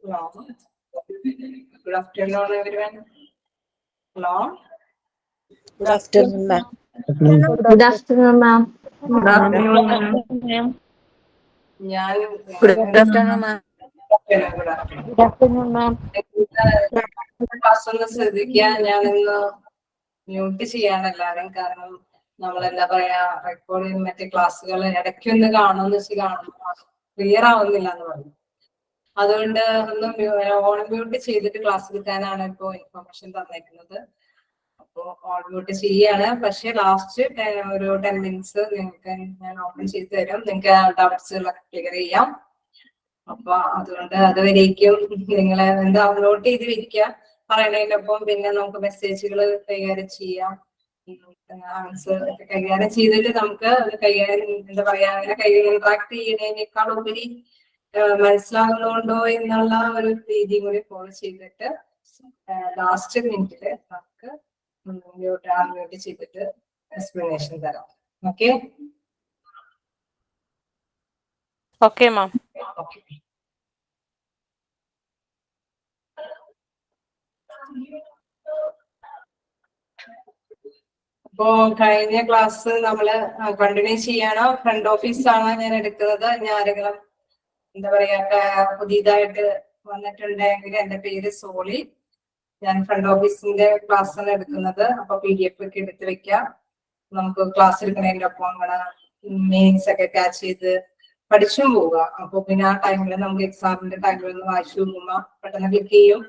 Hello. Good afternoon, everyone. Hello. Good afternoon, ma'am. Good afternoon, ma'am. Good afternoon, ma'am. ഞാൻ Good afternoon, ma'am. Good afternoon, ma'am. Class ഒന്ന് ശ്രദ്ധിക്കുക. ഞാനിന്ന് mute ചെയ്യാണ് എല്ലാവരും. കാരണം നമ്മളെന്താ പറയാ റെക്കോർഡ് മറ്റേ ക്ലാസ്സുകൾ ഇടയ്ക്കൊന്ന് കാണുമെന്ന് വെച്ച് കാണുമ്പോൾ ക്ലിയർ ആവുന്നില്ല എന്ന് പറഞ്ഞു. അതുകൊണ്ട് ഒന്ന് ഓൺ മ്യൂട്ട് ചെയ്തിട്ട് ക്ലാസ് എടുക്കാനാണ് ഇപ്പോൾ ഇൻഫർമേഷൻ തന്നേക്കുന്നത്. അപ്പോൾ ഓൺ മ്യൂട്ട് ചെയ്യാണ്. പക്ഷെ ലാസ്റ്റ് ഒരു 10 മിനിറ്റ്സ് നിങ്ങൾക്ക് ഞാൻ ഓപ്പൺ ചെയ്ത് തരും. നിങ്ങൾക്ക് ഡൗട്ട്സുകളൊക്കെ ക്ലിയർ ചെയ്യാം. അപ്പൊ അതുകൊണ്ട് അതുവരേക്കും നിങ്ങൾ ഡൗൺലോഡ് ചെയ്ത് വെക്കുക. പറയണതിനൊപ്പം പിന്നെ നമുക്ക് മെസ്സേജുകൾ കൈകാര്യം ചെയ്യാം. ആൻസർ കൈകാര്യം ചെയ്തിട്ട് നമുക്ക് കൈകാര്യം എന്താ പറയാ അങ്ങനെ ഇന്ററാക്ട് ചെയ്യുന്നതിനേക്കാൾ ഉപരി മനസ്സിലാകുന്നുണ്ടോ എന്നുള്ള ഒരു രീതി കൂടി ഫോളോ ചെയ്തിട്ട് ലാസ്റ്റ് മിനിറ്റില് നമുക്ക് മ്യൂട്ട് ചെയ്തിട്ട് എക്സ്പ്ലനേഷൻ തരാം. Okay Okay, ma'am. അപ്പോ കഴിഞ്ഞ ക്ലാസ് നമ്മള് കണ്ടിന്യൂ ചെയ്യണം. ഫ്രണ്ട് ഓഫീസ് ആണ് ഞാൻ എടുക്കുന്നത്. ഞാൻ ആരെങ്കിലും എന്താ പറയാ പുതിയതായിട്ട് വന്നിട്ടുണ്ടെങ്കിൽ എന്റെ പേര് സോളി. ഞാൻ ഫ്രണ്ട് ഓഫീസിന്റെ ക്ലാസ് ആണ് എടുക്കുന്നത്. അപ്പൊ PDF ഒക്കെ എടുത്ത് വെക്കാം. നമുക്ക് ക്ലാസ് എടുക്കുന്നതിന്റെ ഒപ്പം അങ്ങനെ മീനിങ്സ് ഒക്കെ ക്യാച്ച് ചെയ്ത് പഠിച്ചും പോവുക. അപ്പൊ പിന്നെ ആ ടൈമിൽ നമുക്ക് എക്സാമിന്റെ ടൈമിൽ ഒന്ന് വായിച്ചു നോക്കുമ്പോ പെട്ടെന്ന് ക്ലിക്ക് ചെയ്യും.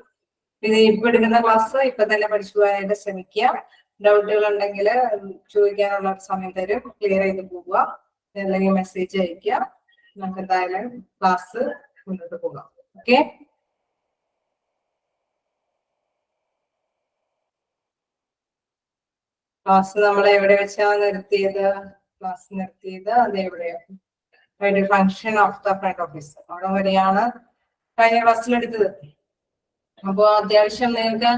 പിന്നെ ഇപ്പൊ എടുക്കുന്ന ക്ലാസ് ഇപ്പൊ തന്നെ പഠിച്ചു പോകാനായിട്ട് ശ്രമിക്കുക. ഡൗട്ടുകൾ ഉണ്ടെങ്കിൽ ചോദിക്കാനുള്ള സമയം തരും. ക്ലിയർ ചെയ്ത് പോവുക. അല്ലെങ്കിൽ മെസ്സേജ് അയക്കുക. നമുക്ക് എന്തായാലും ക്ലാസ് മുന്നോട്ട് പോകാം. ഓക്കെ ക്ലാസ് നമ്മൾ എവിടെ വെച്ചാണ് നിർത്തിയത്? ക്ലാസ് നിർത്തിയത് അത് എവിടെയാണ്? Function of the front office അവിടെ വരെയാണ് കഴിഞ്ഞ ക്ലാസ്സിൽ എടുത്തത്. അപ്പോ അത്യാവശ്യം നിങ്ങൾക്ക്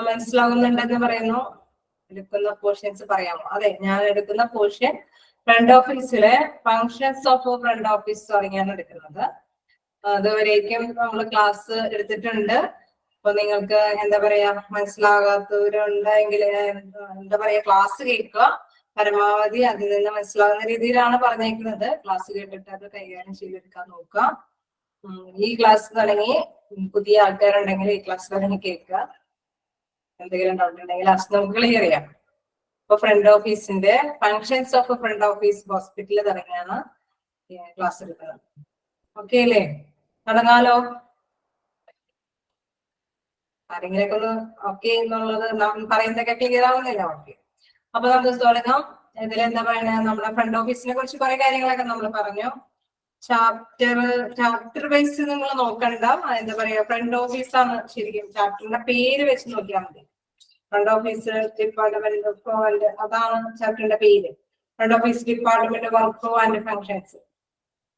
മനസ്സിലാകുന്നുണ്ടെന്ന് പറയുന്നു. എടുക്കുന്ന പോർഷൻസ് പറയാമോ? അതെ, ഞാൻ എടുക്കുന്ന പോർഷൻ ഫ്രണ്ട് ഓഫീസിലെ ഫങ്ഷൻസ് ഓഫ് ഫ്രണ്ട് ഓഫീസ് തുടങ്ങിയാണ് എടുക്കുന്നത്. അതുവരേക്കും നമ്മൾ ക്ലാസ് എടുത്തിട്ടുണ്ട്. അപ്പൊ നിങ്ങൾക്ക് എന്താ പറയാ മനസ്സിലാകാത്തവരുണ്ടെങ്കിൽ എന്താ പറയാ ക്ലാസ് കേൾക്കുക. പരമാവധി അതിൽ നിന്ന് മനസ്സിലാകുന്ന രീതിയിലാണ് പറഞ്ഞേക്കുന്നത്. ക്ലാസ് കേട്ടിട്ട് അത് കൈകാര്യം ചെയ്തെടുക്കാൻ നോക്കുക. ഈ ക്ലാസ് തുടങ്ങി പുതിയ ആൾക്കാരുണ്ടെങ്കിൽ ഈ ക്ലാസ് തുടങ്ങി കേൾക്കുക. എന്തെങ്കിലും ഡൗട്ട് ഉണ്ടെങ്കിൽ അത് നമുക്ക് ക്ലിയർ ചെയ്യാം. ഇപ്പൊ ഫ്രണ്ട് ഓഫീസിന്റെ ഫങ്ഷൻസ് ഓഫ് ഫ്രണ്ട് ഓഫീസ് ഹോസ്പിറ്റലിൽ തുടങ്ങിയാണ് ക്ലാസ് എടുക്കുന്നത്. ഓക്കെ അല്ലേ? തുടങ്ങാലോ? ആരെങ്കിലൊക്കെ ഒന്ന് ഓക്കെ എന്നുള്ളത് പറയുന്നതൊക്കെ ക്ലിയർ ആവുന്നില്ല. ഓക്കെ, അപ്പൊ നമുക്ക് തുടങ്ങാം. ഇതിലെന്താ പറയുക, നമ്മുടെ ഫ്രണ്ട് ഓഫീസിനെ കുറിച്ച് കുറെ കാര്യങ്ങളൊക്കെ നമ്മൾ പറഞ്ഞു. ചാപ്റ്റർ വൈസ് നിങ്ങൾ നോക്കണ്ട. എന്താ പറയാ ഫ്രണ്ട് ഓഫീസ് ആണ് ശരിക്കും. ചാപ്റ്ററിന്റെ പേര് വെച്ച് നോക്കിയാൽ മതി. Front office department of and അതാണ് ചാപ്റ്ററിന്റെ പേര്. Front office department work and functions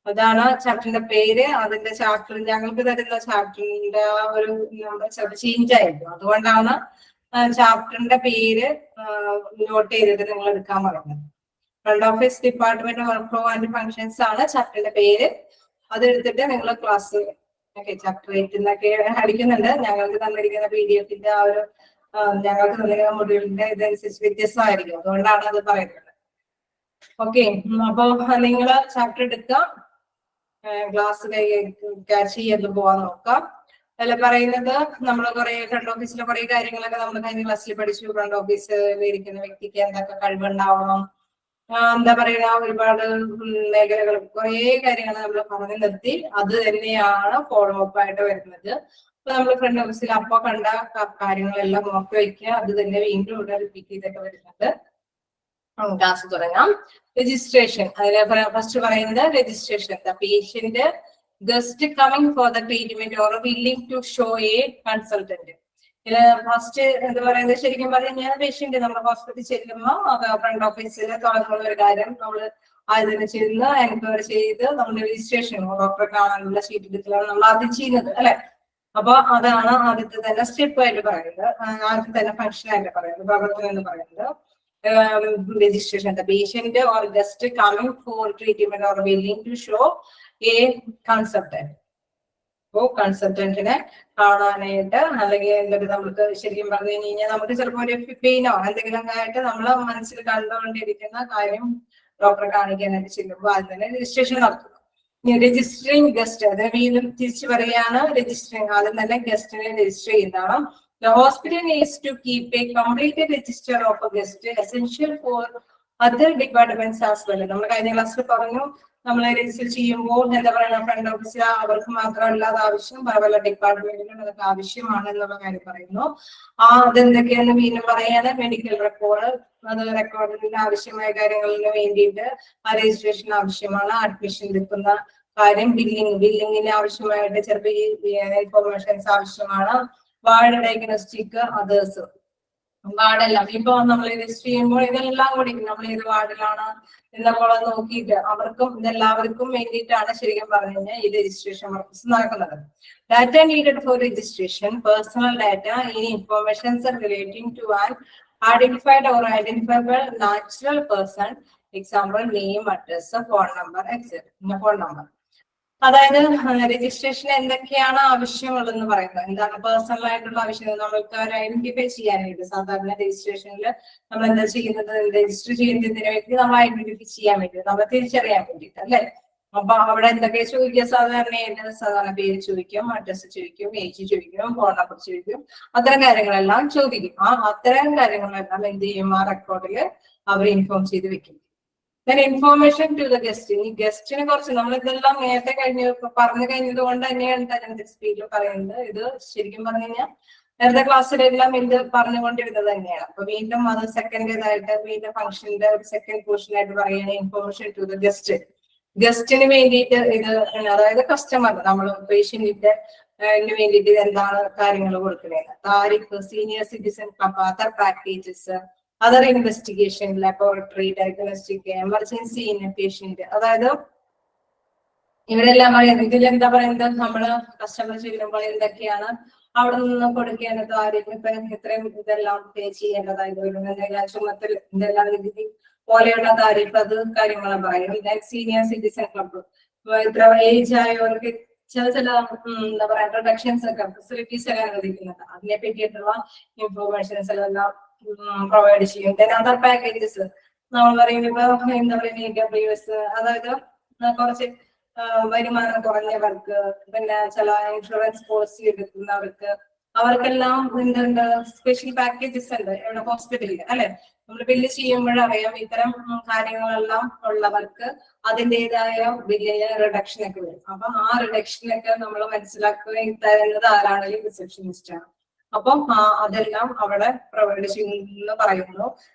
അതാണ് ചാപ്റ്ററിന്റെ പേര്. അതിന്റെ ചാപ്റ്റർ ഞങ്ങൾക്ക് തരുന്ന ചാപ്റ്ററിന്റെ ഒരു ചേഞ്ച് ആയിരുന്നു. അതുകൊണ്ടാണ് ചാപ്റ്ററിന്റെ പേര് നോട്ട് ചെയ്തിട്ട് നിങ്ങൾ എടുക്കാൻ പറയുന്നത്. Front office department work and functions ആണ് ചാപ്റ്ററിന്റെ പേര്. അതെടുത്തിട്ട് നിങ്ങൾ ക്ലാസ് ചാപ്റ്റർ 8 എന്നൊക്കെ അടിക്കുന്നുണ്ട്. ഞങ്ങൾക്ക് തന്നിരിക്കുന്ന PDF ആ ഒരു ഞങ്ങൾക്ക് തന്നിരിക്കുന്ന മൊഡ്യൂളിന്റെ ഇതനുസരിച്ച് വ്യത്യസ്തമായിരിക്കും. അതുകൊണ്ടാണ് അത് പറയുന്നത്. ഓക്കെ, അപ്പൊ നിങ്ങൾ ചാപ്റ്റർ എടുക്കാം. ക്ലാസ് ക്യാച്ച് ചെയ്ത് പോവാൻ നോക്കാം. അതിൽ പറയുന്നത് നമ്മൾ കുറെ ഫ്രണ്ട് ഓഫീസിലെ കുറെ കാര്യങ്ങളൊക്കെ നമ്മൾ കഴിഞ്ഞ ക്ലാസ്സിൽ പഠിച്ചു. ഫ്രണ്ട് ഓഫീസിൽ ഇരിക്കുന്ന വ്യക്തിക്ക് എന്തൊക്കെ കഴിവുണ്ടാവണം, എന്താ പറയുക, ഒരുപാട് മേഖലകൾ കുറെ കാര്യങ്ങൾ നമ്മൾ പറഞ്ഞു നിർത്തി. അത് തന്നെയാണ് ഫോളോ അപ്പ് ആയിട്ട് വരുന്നത്. അപ്പൊ നമ്മൾ ഫ്രണ്ട് ഓഫീസിൽ അപ്പൊ കണ്ട കാര്യങ്ങളെല്ലാം ഓർത്ത് വയ്ക്കുക. അത് തന്നെ വീണ്ടും ഇവിടെ റിപ്പീറ്റ് ചെയ്തിട്ട് വരുന്നത്. ക്ലാസ് തുടങ്ങാം. രജിസ്ട്രേഷൻ. അതിലെ ഫസ്റ്റ് പറയുന്നത് registration. The patient guest coming for the treatment or willing to show a consultant. ഇതില് ഫസ്റ്റ് എന്താ പറയുന്നത്, ശരിക്കും പറഞ്ഞാൽ പേഷ്യന്റ് നമ്മൾ ഹോസ്പിറ്റലിൽ ചെല്ലുമ്പോൾ ഫ്രണ്ട് ഓഫീസിൽ തുടങ്ങുന്ന ഒരു കാര്യം നമ്മൾ ആദ്യം ചെന്ന് എൻക്വയറി ചെയ്ത് നമ്മൾ രജിസ്ട്രേഷൻ ഡോക്ടറെ കാണാനുള്ള ഷീറ്റ് എടുക്കലാണ് നമ്മൾ ആദ്യം ചെയ്യുന്നത് അല്ലെ. അപ്പൊ അതാണ് ആദ്യത്തെ തന്നെ സ്റ്റെപ്പ് ആയിട്ട് പറയുന്നത്. ആദ്യത്തെ തന്നെ ഫംഗ്ഷൻ ആയിട്ട് പറയുന്നത്, പ്രവർത്തനം എന്ന് പറയുന്നത്. Registration. The patient or guest coming for treatment or willing to show a consultant. അപ്പോൾ കൺസൾട്ടന്റിനെ കാണാനായിട്ട് അല്ലെങ്കിൽ എന്തൊക്കെ നമുക്ക് ശരിക്കും പറഞ്ഞു കഴിഞ്ഞാൽ നമുക്ക് ചിലപ്പോൾ ഒരു പെയിനോ എന്തെങ്കിലും ആയിട്ട് നമ്മൾ മനസ്സിൽ കണ്ടുകൊണ്ടിരിക്കുന്ന കാര്യം ഡോക്ടറെ കാണിക്കാനായിട്ട് ചെല്ലുമ്പോൾ അത് തന്നെ രജിസ്ട്രേഷൻ നടത്തുന്നു. രജിസ്റ്ററിങ് ഗസ്റ്റ്, അത് വീണ്ടും തിരിച്ചു പറയാണ്, രജിസ്റ്ററിങ് ആദ്യം തന്നെ ഗസ്റ്റിനെ രജിസ്റ്റർ ചെയ്യുന്നതാണ്. The hospital needs to keep a complete register of a guest, essential for other departments as well. നമ്മൾ കഴിഞ്ഞ ക്ലാസ്സിൽ പറഞ്ഞു, നമ്മൾ രജിസ്റ്റർ ചെയ്യുമ്പോൾ എന്താ പറയുക, ഫ്രണ്ട് ഓഫീസിൽ അവർക്ക് മാത്രമല്ലാതെ ആവശ്യം പല ഡിപ്പാർട്ട്മെന്റിലും അതൊക്കെ ആവശ്യമാണ് എന്നുള്ള കാര്യം പറയുന്നു. അതെന്തൊക്കെയാണെന്ന് വീണ്ടും പറയാണ്, മെഡിക്കൽ റെക്കോർഡ്, അത് റെക്കോർഡിന് ആവശ്യമായ കാര്യങ്ങളിന് വേണ്ടിയിട്ട് ആ രജിസ്ട്രേഷൻ ആവശ്യമാണ്. അഡ്മിഷൻ എടുക്കുന്ന കാര്യം, ബില്ലിങ്ങിന് ആവശ്യമായിട്ട് ചിലപ്പോൾ ഈ ഇൻഫോർമേഷൻസ് ആവശ്യമാണ്. വാർഡ് ഡയഗ്നോസ്റ്റിക്, അതേഴ്സ്, വാർഡെല്ലാം ഇപ്പൊ നമ്മൾ രജിസ്റ്റർ ചെയ്യുമ്പോൾ ഇതെല്ലാം കൂടി നമ്മൾ ഏത് വാർഡിലാണ് എന്നപ്പോൾ നോക്കിയിട്ട് അവർക്കും ഇതെല്ലാവർക്കും വേണ്ടിയിട്ടാണ് ശരിക്കും പറഞ്ഞു കഴിഞ്ഞാൽ ഈ രജിസ്ട്രേഷൻ പ്രോസസ് നടക്കുന്നത്. Data needed for registration, personal data, ഇനി informations relating to an identified or identifiable natural person, example name, address, phone number, etcetera. Phone number, അതായത് രജിസ്ട്രേഷൻ എന്തൊക്കെയാണ് ആവശ്യമുള്ളതെന്ന് പറയുന്നത്. എന്താണ് പേഴ്സണൽ ആയിട്ടുള്ള ആവശ്യം, നമ്മൾക്ക് ഒരു ഐഡന്റിഫൈ ചെയ്യാനായിട്ട്. സാധാരണ രജിസ്ട്രേഷനിൽ നമ്മൾ എന്താ ചെയ്യുന്നത്, രജിസ്റ്റർ ചെയ്യുന്നതിന് വേണ്ടി നമ്മൾ ഐഡന്റിഫൈ ചെയ്യാൻ വേണ്ടി, നമ്മൾ തിരിച്ചറിയാൻ വേണ്ടിയിട്ട് അല്ലെ. അപ്പൊ അവിടെ എന്തൊക്കെ ചോദിക്കുക, സാധാരണ പേര് ചോദിക്കും, അഡ്രസ് ചോദിക്കും, ഏജ് ചോദിക്കും, ഫോൺ നമ്പർ ചോദിക്കും, അത്തരം കാര്യങ്ങളെല്ലാം ചോദിക്കും. അത്തരം കാര്യങ്ങളെല്ലാം എന്ത് ചെയ്യും, ആ റെക്കോർഡിൽ അവർ ഇൻഫോം ചെയ്ത് വെക്കും. ഇൻഫോർമേഷൻ ടു ദ ഗസ്റ്റ്, ഈ ഗസ്റ്റിനെ കുറിച്ച് നമ്മൾ ഇതെല്ലാം നേരത്തെ പറഞ്ഞു കഴിഞ്ഞത് കൊണ്ട് തന്നെയാണ് സ്പീഡിൽ പറയുന്നത്. ഇത് ശരിക്കും പറഞ്ഞു കഴിഞ്ഞാൽ നേരത്തെ ക്ലാസ്സിലെല്ലാം ഇത് പറഞ്ഞുകൊണ്ടിരുന്നത് തന്നെയാണ്. അപ്പൊ വീണ്ടും അത് സെക്കൻഡേതായിട്ട് വീണ്ടും ഫംഗ്ഷന്റെ ഒരു സെക്കൻഡ് പോർഷൻ ആയിട്ട് പറയുകയാണ് ഇൻഫോർമേഷൻ ടു ദ ഗസ്റ്റ്. ഗസ്റ്റിന് വേണ്ടിയിട്ട് ഇത്, അതായത് കസ്റ്റമർ, നമ്മൾ പേഷ്യന്റിന്റെ വേണ്ടിയിട്ട് എന്താണ് കാര്യങ്ങൾ കൊടുക്കുന്നത്, tariff, senior citizen club, other packages, other investigation, laboratory, diagnostic, emergency in patient. അതായത് ഇവരെല്ലാം പറയുന്നത് ഇതിലെന്താ പറയുന്നത്, നമ്മള് കസ്റ്റമർ ചെല്ലുമ്പോൾ എന്തൊക്കെയാണ് അവിടെ നിന്ന് കൊടുക്കേണ്ടത്, ആരും ഇപ്പൊ ഇത്രയും ഇതെല്ലാം പേ ചെയ്യേണ്ടതായത് എന്തെല്ലാം ചുമത്തൽ, ഇതെല്ലാം നികുതി പോലെയുള്ള താരിഫ്, അത് കാര്യങ്ങളും പറയും. സീനിയർ സിറ്റിസൺ ക്ലബ്, ഇത്ര ഏജ് ആയവർക്ക് ചില എന്താ പറയാ പ്രൊഡക്ഷൻസ് ഒക്കെ, ഫെസിലിറ്റീസ് ഒക്കെ അനുവദിക്കുന്നുണ്ട്. അതിനെ പറ്റിയിട്ടുള്ള ഇൻഫോർമേഷൻസ് എല്ലാം പ്രൊവൈഡ് ചെയ്യും. അതർ പാക്കേജസ് നമ്മൾ പറയുമ്പോൾ എന്താ പറയുക, WS, അതായത് കുറച്ച് വരുമാനം കുറഞ്ഞവർക്ക്, പിന്നെ ചില ഇൻഷുറൻസ് പോളിസി എടുക്കുന്നവർക്ക്, അവർക്കെല്ലാം എന്തുണ്ട്, സ്പെഷ്യൽ പാക്കേജസ് ഉണ്ട് ഇവിടെ ഹോസ്പിറ്റലിൽ അല്ലെ. നമ്മൾ ബില്ല് ചെയ്യുമ്പോഴറിയാം ഇത്തരം കാര്യങ്ങളെല്ലാം ഉള്ളവർക്ക് അതിൻ്റെതായ ബില്ലിന് റിഡക്ഷൻ ഒക്കെ വരും. അപ്പൊ ആ റിഡക്ഷനൊക്കെ നമ്മൾ മനസ്സിലാക്കുകയും തരുന്നത് ആരാണ്, ഈ റിസപ്ഷനിസ്റ്റ് ആണ്. അപ്പം അതെല്ലാം അവിടെ പ്രൊവൈഡ് ചെയ്യുന്നു പറയുന്നു.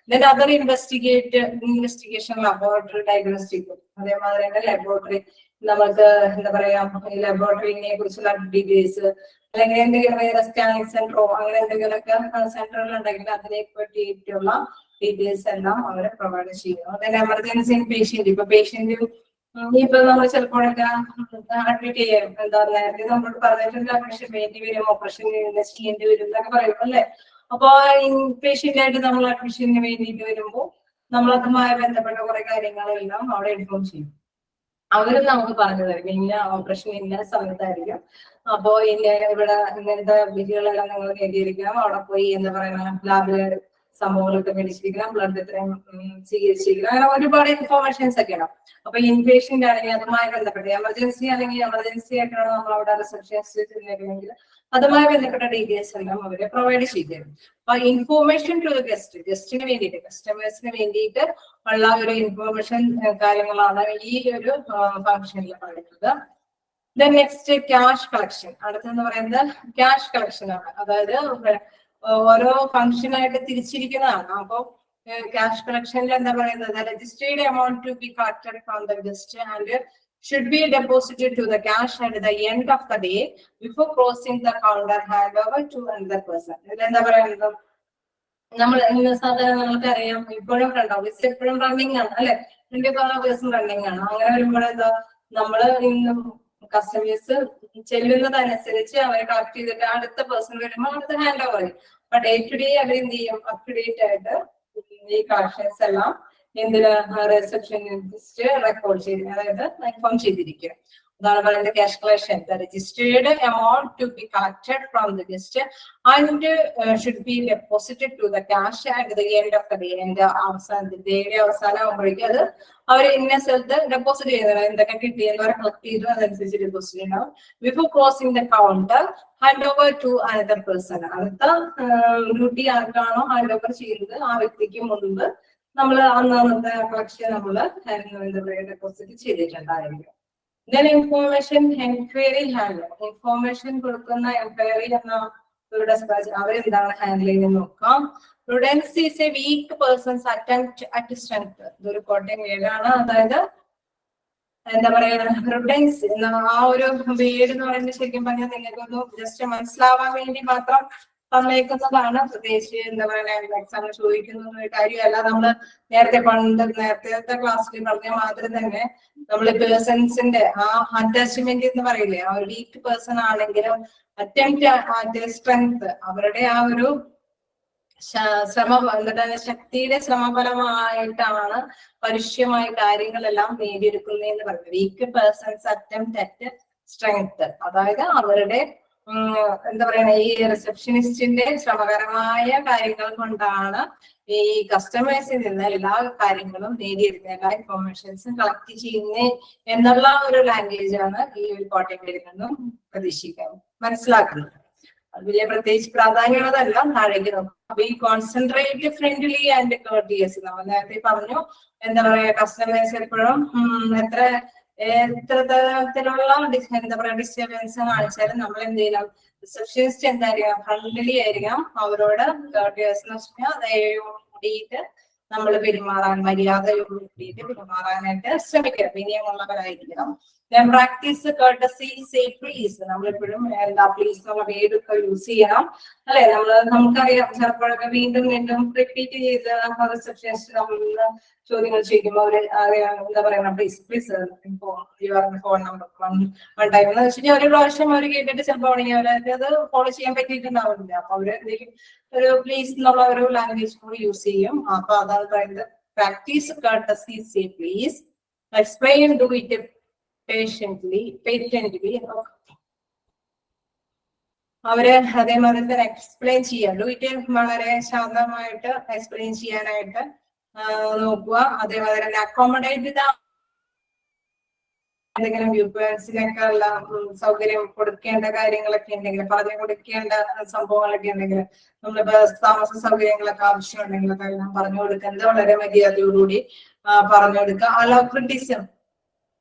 അതർ ഇൻവെസ്റ്റിഗേഷൻ, ലബോറട്ടറി, ഡയഗ്നോസ്റ്റിക്, അതേമാതിരി തന്നെ ലബോറട്ടറി, നമുക്ക് എന്താ പറയാ ലബോറട്ടറിനെ കുറിച്ചുള്ള ഡീറ്റെയിൽസ്, അല്ലെങ്കിൽ എന്തെങ്കിലും സ്കാനിങ് സെന്ററോ അങ്ങനെ എന്തെങ്കിലുമൊക്കെ സെന്ററുകൾ ഉണ്ടെങ്കിൽ അതിനെ പറ്റിയിട്ടുള്ള ഡീറ്റെയിൽസ് എല്ലാം അവരെ പ്രൊവൈഡ് ചെയ്യുന്നു. അതിന് എമർജൻസി പേഷ്യന്റ്, ഇപ്പൊ പേഷ്യന്റ് ഇപ്പൊ നമ്മൾ ചിലപ്പോഴൊക്കെ അഡ്മിറ്റ് ചെയ്യാം, എന്താ നേരത്തെ നമ്മളോട് പറഞ്ഞിട്ടുണ്ട്, ഓപ്പറേഷൻ വേണ്ടി വരും, ഓപ്പറേഷൻ ഇൻവെസ്റ്റ് ചെയ്യേണ്ടി വരും എന്നൊക്കെ പറയും അല്ലെ. അപ്പൊ പേഷ്യന്റ് ആയിട്ട് നമ്മൾ അഡ്മിഷന് വേണ്ടിയിട്ട് വരുമ്പോൾ നമ്മൾ അതുമായി ബന്ധപ്പെട്ട കുറെ കാര്യങ്ങളെല്ലാം അവിടെ ഇൻഫോം ചെയ്യും. അവരും നമുക്ക് പറഞ്ഞു തരും ഇന്ന ഓപ്പറേഷൻ ഇന്ന സമയത്തായിരിക്കും, അപ്പോ ഇവിടെ ഇങ്ങനത്തെ വിധികളെല്ലാം നിങ്ങൾ നേടിയിരിക്കണം, അവിടെ പോയി എന്താ പറയുക ലാബില് സംഭവങ്ങളൊക്കെ മേടിച്ചിരിക്കണം, ബ്ലഡ് ഇത്രയും സ്വീകരിച്ചിരിക്കണം, അങ്ങനെ ഒരുപാട് ഇൻഫോർമേഷൻസ് ഒക്കെ ഉണ്ടാവും. അപ്പൊ ഇൻപേഷ്യന്റ് ആണെങ്കിൽ അതുമായി ബന്ധപ്പെട്ട്, എമർജൻസി ആണെങ്കിൽ എമർജൻസി ആയിട്ടാണ് നമ്മൾ അവിടെ റിസപ്ഷനിസ്റ്റ് അതുമായി ബന്ധപ്പെട്ട ഡീറ്റെയിൽസ് എല്ലാം അവരെ പ്രൊവൈഡ് ചെയ്തു തരും. അപ്പൊ ഇൻഫോർമേഷൻ ടു ദ ഗസ്റ്റിന് വേണ്ടിയിട്ട്, കസ്റ്റമേഴ്സിന് വേണ്ടിയിട്ട് ഉള്ള ഒരു ഇൻഫോർമേഷൻ കാര്യങ്ങളാണ് ഈ ഒരു ഫംഗ്ഷനിൽ പറയുന്നത്. നെക്സ്റ്റ് ക്യാഷ് കളക്ഷൻ, അടുത്തെന്ന് പറയുന്നത് ക്യാഷ് കളക്ഷൻ ആണ്. അതായത് ഓരോ ഫംഗ്ഷനായിട്ട് തിരിച്ചിരിക്കുന്നതാണ്. അപ്പൊ ക്യാഷ് കളക്ഷനിൽ എന്താ പറയുന്നത്, registered amount to be collected from the guest and should be deposited to the cash at the end of the day before crossing the counter handover to another person. എന്താ പറയുന്നത്, നമ്മൾ സാധാരണ നമുക്കറിയാം ഇപ്പോഴും ഫ്രണ്ട് ഓഫീസ് എപ്പോഴും running ആണ് അല്ലെ, 24 hours running ആണ്. അങ്ങനെ വരുമ്പോൾ എന്താ നമ്മള് കസ്റ്റമേഴ്സ് ചെല്ലുന്നതനുസരിച്ച് അവരെ കളക്ട് ചെയ്തിട്ട് അടുത്ത പേഴ്സൺ വരുമ്പോൾ അടുത്ത ഹാൻഡ് ഓവർ ചെയ്യും. അപ്പൊ ഡേ ടു ഡേ അവർ എന്ത് ചെയ്യും, അപ് ടു ഡേറ്റ് ആയിട്ട് ഈ കളക്ഷൻസ് എല്ലാം എന്തിന് റിസപ്ഷനിസ്റ്റ് റെക്കോർഡ് ചെയ്ത്, അതായത് ഇൻഫോം ചെയ്തിരിക്കും. അതാണ് പറയുന്നത് cash collection. The registered amount to be collected from the guest and should be deposited to the cash at the end of the day. എന്റെ ഡേയുടെ അവസാനം ആകുമ്പോഴേക്കും അത് അവർ ഇന്ന സ്ഥലത്ത് ഡെപ്പോസിറ്റ് ചെയ്യുന്നത്. എന്തൊക്കെ കിട്ടി എന്നവരെ കളക്ട് ചെയ്തു, അതനുസരിച്ച് ഡെപ്പോസിറ്റ് ചെയ്യണം. Before closing the counter hand over to another person. അടുത്ത ഡ്യൂട്ടി ആർക്കാണോ ഹാൻഡ് ഓവർ ചെയ്യുന്നത് ആ വ്യക്തിക്ക് മുൻപ് നമ്മൾ അന്നത്തെ കളക്ഷൻ നമ്മൾ എന്താ പറയുക ഡെപ്പോസിറ്റ് ചെയ്തിട്ടുണ്ടായിരിക്കും. Then information enquiry handler. Information കൊടുക്കുന്ന എൻക്വയറി എന്ന ഒരു ഡെസ്പാച്ച് അവരെന്താണ് ഹാൻഡിൽ ചെയ്യുന്നത് നോക്കാം. Prudence is a weak person's attempt at strength. ഇതൊരു കോട്ടയം വേർഡാണ്. അതായത് എന്താ പറയാ പ്രുഡൻസ് എന്ന ആ ഒരു വേർഡ് എന്ന് പറയുന്നത് ശരിക്കും പറഞ്ഞാൽ നിങ്ങൾക്കൊന്ന് ജസ്റ്റ് മനസ്സിലാവാൻ വേണ്ടി മാത്രം തന്നേക്കുന്നതാണ്. പ്രത്യേകിച്ച് എന്താ പറയുക എക്സാമിന് ചോദിക്കുന്ന കാര്യമല്ല. നമ്മള് നേരത്തെ ക്ലാസ്സിൽ പറഞ്ഞ മാതിരി തന്നെ നമ്മൾ പേഴ്സൺസിന്റെ ആ അറ്റാച്ച്മെന്റ് എന്ന് പറയില്ലേ, ആ ഒരു വീക്ക് പേഴ്സൺ ആണെങ്കിലും അറ്റംപ്റ്റ് സ്ട്രെങ്ത് അവരുടെ ആ ഒരു ശക്തിയുടെ ശ്രമഫലമായിട്ടാണ് പരുഷ്യമായ കാര്യങ്ങളെല്ലാം നേടിയെടുക്കുന്നതെന്ന് പറയുന്നത്. Weak persons attempt at strength, അതായത് അവരുടെ എന്താ പറയുക ഈ റിസപ്ഷനിസ്റ്റിന്റെ ശ്രമകരമായ കാര്യങ്ങൾ കൊണ്ടാണ് ഈ കസ്റ്റമേഴ്സിൽ നിന്ന് എല്ലാ കാര്യങ്ങളും നേടിയെടുക്കുന്നത്, എല്ലാ ഇൻഫോർമേഷൻസും കളക്ട് ചെയ്യുന്നത് എന്നുള്ള ഒരു ലാംഗ്വേജ് ആണ് ഈ ഒരു കോട്ടയം നിന്നും പ്രതീക്ഷിക്കാൻ മനസ്സിലാക്കുന്നത്. അത് വലിയ പ്രത്യേകിച്ച് പ്രാധാന്യമുള്ളതല്ല. താഴേക്ക് നോക്കും. അപ്പൊ ഈ കോൺസെൻട്രേറ്റ് ഫ്രണ്ട്ലി ആൻഡ് കോർട്ടിയസ് നമ്മൾ നേരത്തെ പറഞ്ഞു. എന്താ പറയാ കസ്റ്റമേഴ്സ് എപ്പോഴും എത്ര തരത്തിലുള്ള എന്താ പറയാ ഡിസ്റ്റർബൻസ് കാണിച്ചാലും നമ്മൾ എന്ത് ചെയ്യണം, റിസപ്ഷനിസ്റ്റ് എന്തായിരിക്കാം ഫ്രണ്ട്ലി ആയിരിക്കാം. അവരോട് കോർട്ടിയസ് എന്ന് വെച്ചാൽ കൂടിയിട്ട് നമ്മൾ പെരുമാറാൻ മര്യാദയോടുകൂടിയിട്ട് പെരുമാറാനായിട്ട് ശ്രമിക്കണം. വിനയമുള്ളവരായിരിക്കണം. Practice courtesy, say please. നമ്മളെപ്പോഴും എന്താ പ്ലീസ് എന്നുള്ള വേർഡൊക്കെ യൂസ് ചെയ്യണം അല്ലെ. നമുക്കറിയാം ചിലപ്പോഴൊക്കെ വീണ്ടും റിപ്പീറ്റ് ചെയ്ത് റിസപ്ഷനിസ്റ്റ് നമ്മള് ചോദ്യങ്ങൾ ചോദിക്കുമ്പോൾ അവര് എന്താ പറയുക please phone number one time എന്ന് വെച്ച് കഴിഞ്ഞാൽ ഒരു പ്രാവശ്യം അവർ കേട്ടിട്ട് ചിലപ്പോൾ അവർക്ക് അത് ഫോളോ ചെയ്യാൻ പറ്റിയിട്ടുണ്ടാവില്ല. അപ്പൊ അവര് എന്തെങ്കിലും ഒരു പ്ലീസ് എന്നുള്ള ഒരു ലാംഗ്വേജ് കൂടി യൂസ് ചെയ്യും. അപ്പൊ അതാണ് പറയുന്നത് practice courtesy, say please, explain, do it patently. അവര് അതേമാതിരി തന്നെ എക്സ്പ്ലെയിൻ ചെയ്യാം. ഡു ഇറ്റ് വളരെ ശാന്തമായിട്ട് എക്സ്പ്ലെയിൻ ചെയ്യാനായിട്ട് നോക്കുക. അതേമാതിരി തന്നെ അക്കോമഡേറ്റ് എന്തെങ്കിലും വ്യൂ പോയിന്റ്സിനൊക്കെ ഉള്ള സൗകര്യം കൊടുക്കേണ്ട കാര്യങ്ങളൊക്കെ ഉണ്ടെങ്കിൽ, പറഞ്ഞു കൊടുക്കേണ്ട സംഭവങ്ങളൊക്കെ ഉണ്ടെങ്കിൽ, നമ്മളിപ്പോ താമസ സൗകര്യങ്ങളൊക്കെ ആവശ്യമുണ്ടെങ്കിൽ അതെല്ലാം പറഞ്ഞു കൊടുക്കുന്നത് വളരെ മര്യാദയോടുകൂടി പറഞ്ഞു കൊടുക്കുക. അല്ല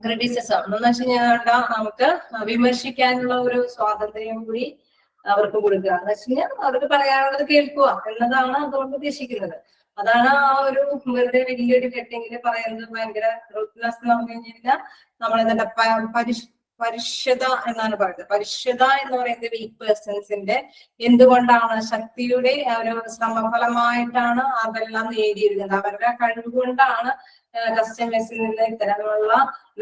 ക്രിറ്റിസിസം എന്ന് വെച്ച് കഴിഞ്ഞാൽ നമുക്ക് വിമർശിക്കാനുള്ള ഒരു സ്വാതന്ത്ര്യം കൂടി അവർക്ക് കൊടുക്കുക എന്ന് വെച്ച് കഴിഞ്ഞാൽ അവർക്ക് പറയാനുള്ളത് കേൾക്കുക എന്നതാണ് അതുകൊണ്ട് ഉദ്ദേശിക്കുന്നത്. അതാണ് ആ ഒരു വെറുതെ വലിയൊരു കെട്ടിങ്ങില് പറയുന്നത് ഭയങ്കര റൂട്ട്ലെസ് എന്ന് പറഞ്ഞു കഴിഞ്ഞാൽ നമ്മളെന്താ പരിഷ്യത എന്നാണ് പറയുന്നത്. പരിഷ്യത എന്ന് പറയുന്നത് വീക്ക് പേഴ്സൺസിന്റെ എന്തുകൊണ്ടാണ് ശക്തിയുടെ ഒരു ശ്രമഫലമായിട്ടാണ് അതെല്ലാം നേടിയിരുന്നത്. അവരുടെ കഴിവുകൊണ്ടാണ് കസ്റ്റമേഴ്സിൽ നിന്ന് ഇത്തരത്തിലുള്ള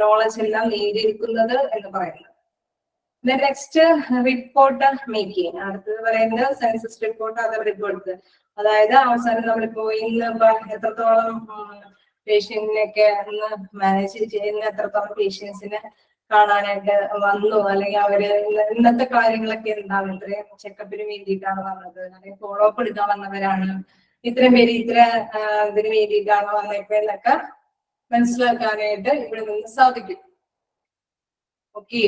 നോളജ് എല്ലാം നേടിയെടുക്കുന്നത് എന്ന് പറയുന്നത്. Next report making. അടുത്തത് പറയുന്നത് സെൻസസ് റിപ്പോർട്ട്, അതർ റിപ്പോർട്ട്. അതായത് അവസാനം നമ്മളിപ്പോ ഇന്ന് എത്രത്തോളം പേഷ്യന്റിനൊക്കെ ഇന്ന് മാനേജ് ചെയ്യുന്ന, എത്രത്തോളം പേഷ്യൻസിനെ കാണാനായിട്ട് വന്നു, അല്ലെങ്കിൽ അവര് ഇന്നത്തെ കാര്യങ്ങളൊക്കെ എന്താണ്, ഇത്രയും ചെക്കപ്പിന് വേണ്ടിയിട്ടാണ് വന്നത്, അല്ലെങ്കിൽ ഫോളോ അപ്പ് എടുക്കാൻ വന്നവരാണ്, ഇത്രയും പേര് ഇതിന് വേണ്ടിയിട്ടാണ് വന്നേക്കുന്നൊക്കെ മനസ്സിലാക്കാനായിട്ട് ഇവിടെ നിന്ന് സാധിക്കും. ഓക്കെ.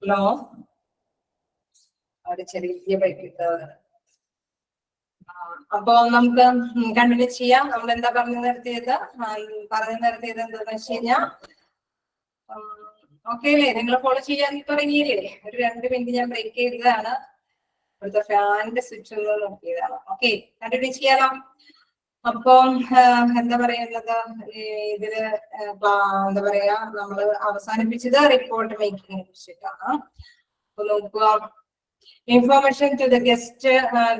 ഹലോ, അവിടെ ചെറിയ ബൈക്കിട്ടത്. അപ്പൊ നമുക്ക് കണ്ടിന്യൂ ചെയ്യാം. നമ്മൾ എന്താ പറഞ്ഞു നിർത്തിയത്? എന്താന്ന് വെച്ച് കഴിഞ്ഞാൽ ഓക്കെ അല്ലേ? നിങ്ങൾ ഫോളോ ചെയ്യാൻ തുടങ്ങിയില്ലേ? ഒരു 2 മിനിറ്റ് ഞാൻ ബ്രേക്ക് ചെയ്തതാണ്. ഇവിടുത്തെ ഫാനിന്റെ സ്വിച്ച് ഒന്ന് നോക്കിയതാണ്. ഓക്കെ, കണ്ടിന്യൂ ചെയ്യാലോ. അപ്പം എന്താ പറയുന്നത്, ഇതില് എന്താ പറയാ, നമ്മൾ അവസാനിപ്പിച്ചത് റിപ്പോർട്ട് മേക്കിങ്ങിനെ കുറിച്ചിട്ടാണ്. അപ്പൊ നോക്കുക, information to the guest,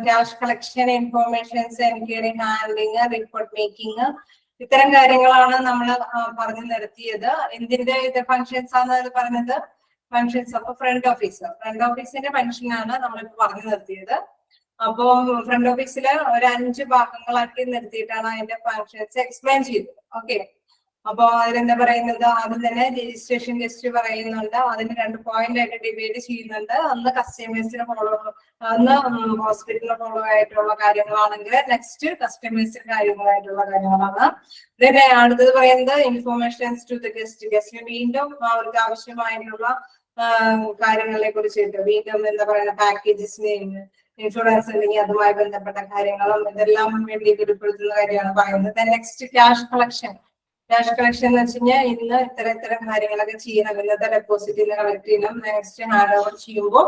cash collection, informations, enquiry handling, report making, ഇത്തരം കാര്യങ്ങളാണ് നമ്മൾ പറഞ്ഞു നിർത്തിയത്. എന്തിന്റെ ഇത് ഫങ്ഷൻസ് ആണ് പറഞ്ഞത്? ഫങ്ഷൻസ് ഓഫ് ഫ്രണ്ട് ഓഫീസിന്റെ ഫങ്ഷനാണ് നമ്മളിപ്പോ പറഞ്ഞു നിർത്തിയത്. അപ്പൊ ഫ്രണ്ട് ഓഫീസില് ഒരു 5 ഭാഗങ്ങളാക്കി നിർത്തിയിട്ടാണ് അതിന്റെ ഫങ്ഷൻസ് എക്സ്പ്ലെയിൻ ചെയ്തത്. ഓക്കെ, അപ്പൊ അതിലെന്താ പറയുന്നത്? ആദ്യം തന്നെ രജിസ്ട്രേഷൻ ഗസ്റ്റ് പറയുന്നുണ്ട്. അതിന് 2 പോയിന്റ് ആയിട്ട് ഡിവൈഡ് ചെയ്യുന്നുണ്ട്. ഒന്ന് കസ്റ്റമേഴ്സിന് ഫോളോ, ഒന്ന് ഹോസ്പിറ്റലിന് ഫോളോ ആയിട്ടുള്ള കാര്യങ്ങളാണെങ്കിൽ നെക്സ്റ്റ് കസ്റ്റമേഴ്സിന് കാര്യങ്ങളായിട്ടുള്ള കാര്യങ്ങളാണ്. പിന്നെ അടുത്തത് പറയുന്നത് ഇൻഫോർമേഷൻസ് ടു ദ ഗസ്റ്റ്. ഗസ്റ്റിന് വീണ്ടും അവർക്ക് ആവശ്യമായിട്ടുള്ള കാര്യങ്ങളെ കുറിച്ചിട്ട് വീണ്ടും എന്താ പറയുക, പാക്കേജസിനെ, ഇൻഷുറൻസ് അല്ലെങ്കിൽ അതുമായി ബന്ധപ്പെട്ട കാര്യങ്ങളും ഇതെല്ലാം വേണ്ടി ഉൾപ്പെടുത്തുന്ന കാര്യമാണ് പറയുന്നത്. Next cash collection. Cash collection എന്ന് വെച്ച് കഴിഞ്ഞാൽ ഇന്ന് ഇത്തരം കാര്യങ്ങളൊക്കെ ചെയ്യണം, ഇന്നത്തെ ഡെപ്പോസിറ്റ് ഇന്ന് കളക്ട് ചെയ്യണം, നെക്സ്റ്റ് ഹാൻഡ് ഓവർ ചെയ്യുമ്പോൾ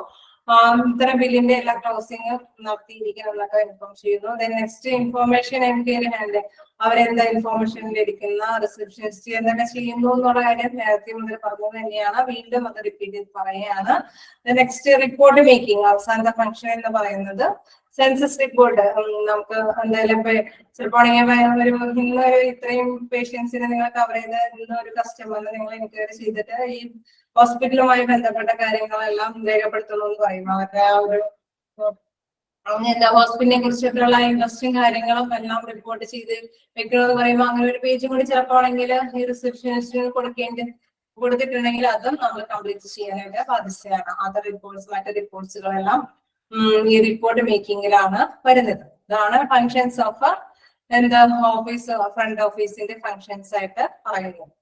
ഇത്തരം ബില്ലിന്റെ എല്ലാ ക്ലോസിംഗ് നടത്തിയിരിക്കണം എന്നൊക്കെ ഇൻഫോം ചെയ്യുന്നു. Next information enquiry handle. അവരെന്താ ഇൻഫോർമേഷൻ ലഭിക്കുന്ന, റിസപ്ഷനിസ്റ്റ് എന്തൊക്കെ ചെയ്യുന്നു എന്നുള്ള കാര്യം നേരത്തെ മുതൽ പറഞ്ഞത് തന്നെയാണ്. വീണ്ടും അത് റിപ്പീറ്റ് ചെയ്ത് പറയുകയാണ്. നെക്സ്റ്റ് റിപ്പോർട്ട് മേക്കിംഗ്, അവസാനത്തെ ഫംഗ്ഷൻ എന്ന് പറയുന്നത് സെൻസസ് റിപ്പോർട്ട്. നമുക്ക് എന്തായാലും ചിലപ്പോൾ ഇന്നൊരു ഇത്രയും പേഷ്യൻസിനെ നിങ്ങൾ കവർ ചെയ്ത് ഇന്നൊരു കസ്റ്റമറിനെ നിങ്ങൾ എൻക്വയറി ചെയ്തിട്ട് ഈ ഹോസ്പിറ്റലുമായി ബന്ധപ്പെട്ട കാര്യങ്ങളെല്ലാം രേഖപ്പെടുത്തുന്നു എന്ന് പറയും. അവരുടെ ആ ഒരു എന്താ ഹോസ്പിറ്റലിനെ കുറിച്ചിട്ടുള്ള ഇൻട്രസ്റ്റും കാര്യങ്ങളും എല്ലാം റിപ്പോർട്ട് ചെയ്ത് വെക്കണമെന്ന് പറയുമ്പോൾ അങ്ങനെ ഒരു പേജ് കൂടി ചിലപ്പോൾ ആണെങ്കിൽ ഈ റിസപ്ഷനിസ്റ്റിന് കൊടുത്തിട്ടുണ്ടെങ്കിൽ അതും നമ്മൾ കംപ്ലീറ്റ് ചെയ്യാനായിട്ട് ബാധ്യസ്ഥയാണ്. അതർ റിപ്പോർട്ട്സ്, മറ്റു റിപ്പോർട്ട്സുകളെല്ലാം ഈ റിപ്പോർട്ട് മേക്കിങ്ങിലാണ് വരുന്നത്. ഇതാണ് ഫങ്ഷൻസ് ഓഫ് എന്താ ഓഫീസ്, ഫ്രണ്ട് ഓഫീസിന്റെ ഫങ്ഷൻസ് ആയിട്ട് പറയുന്നത്.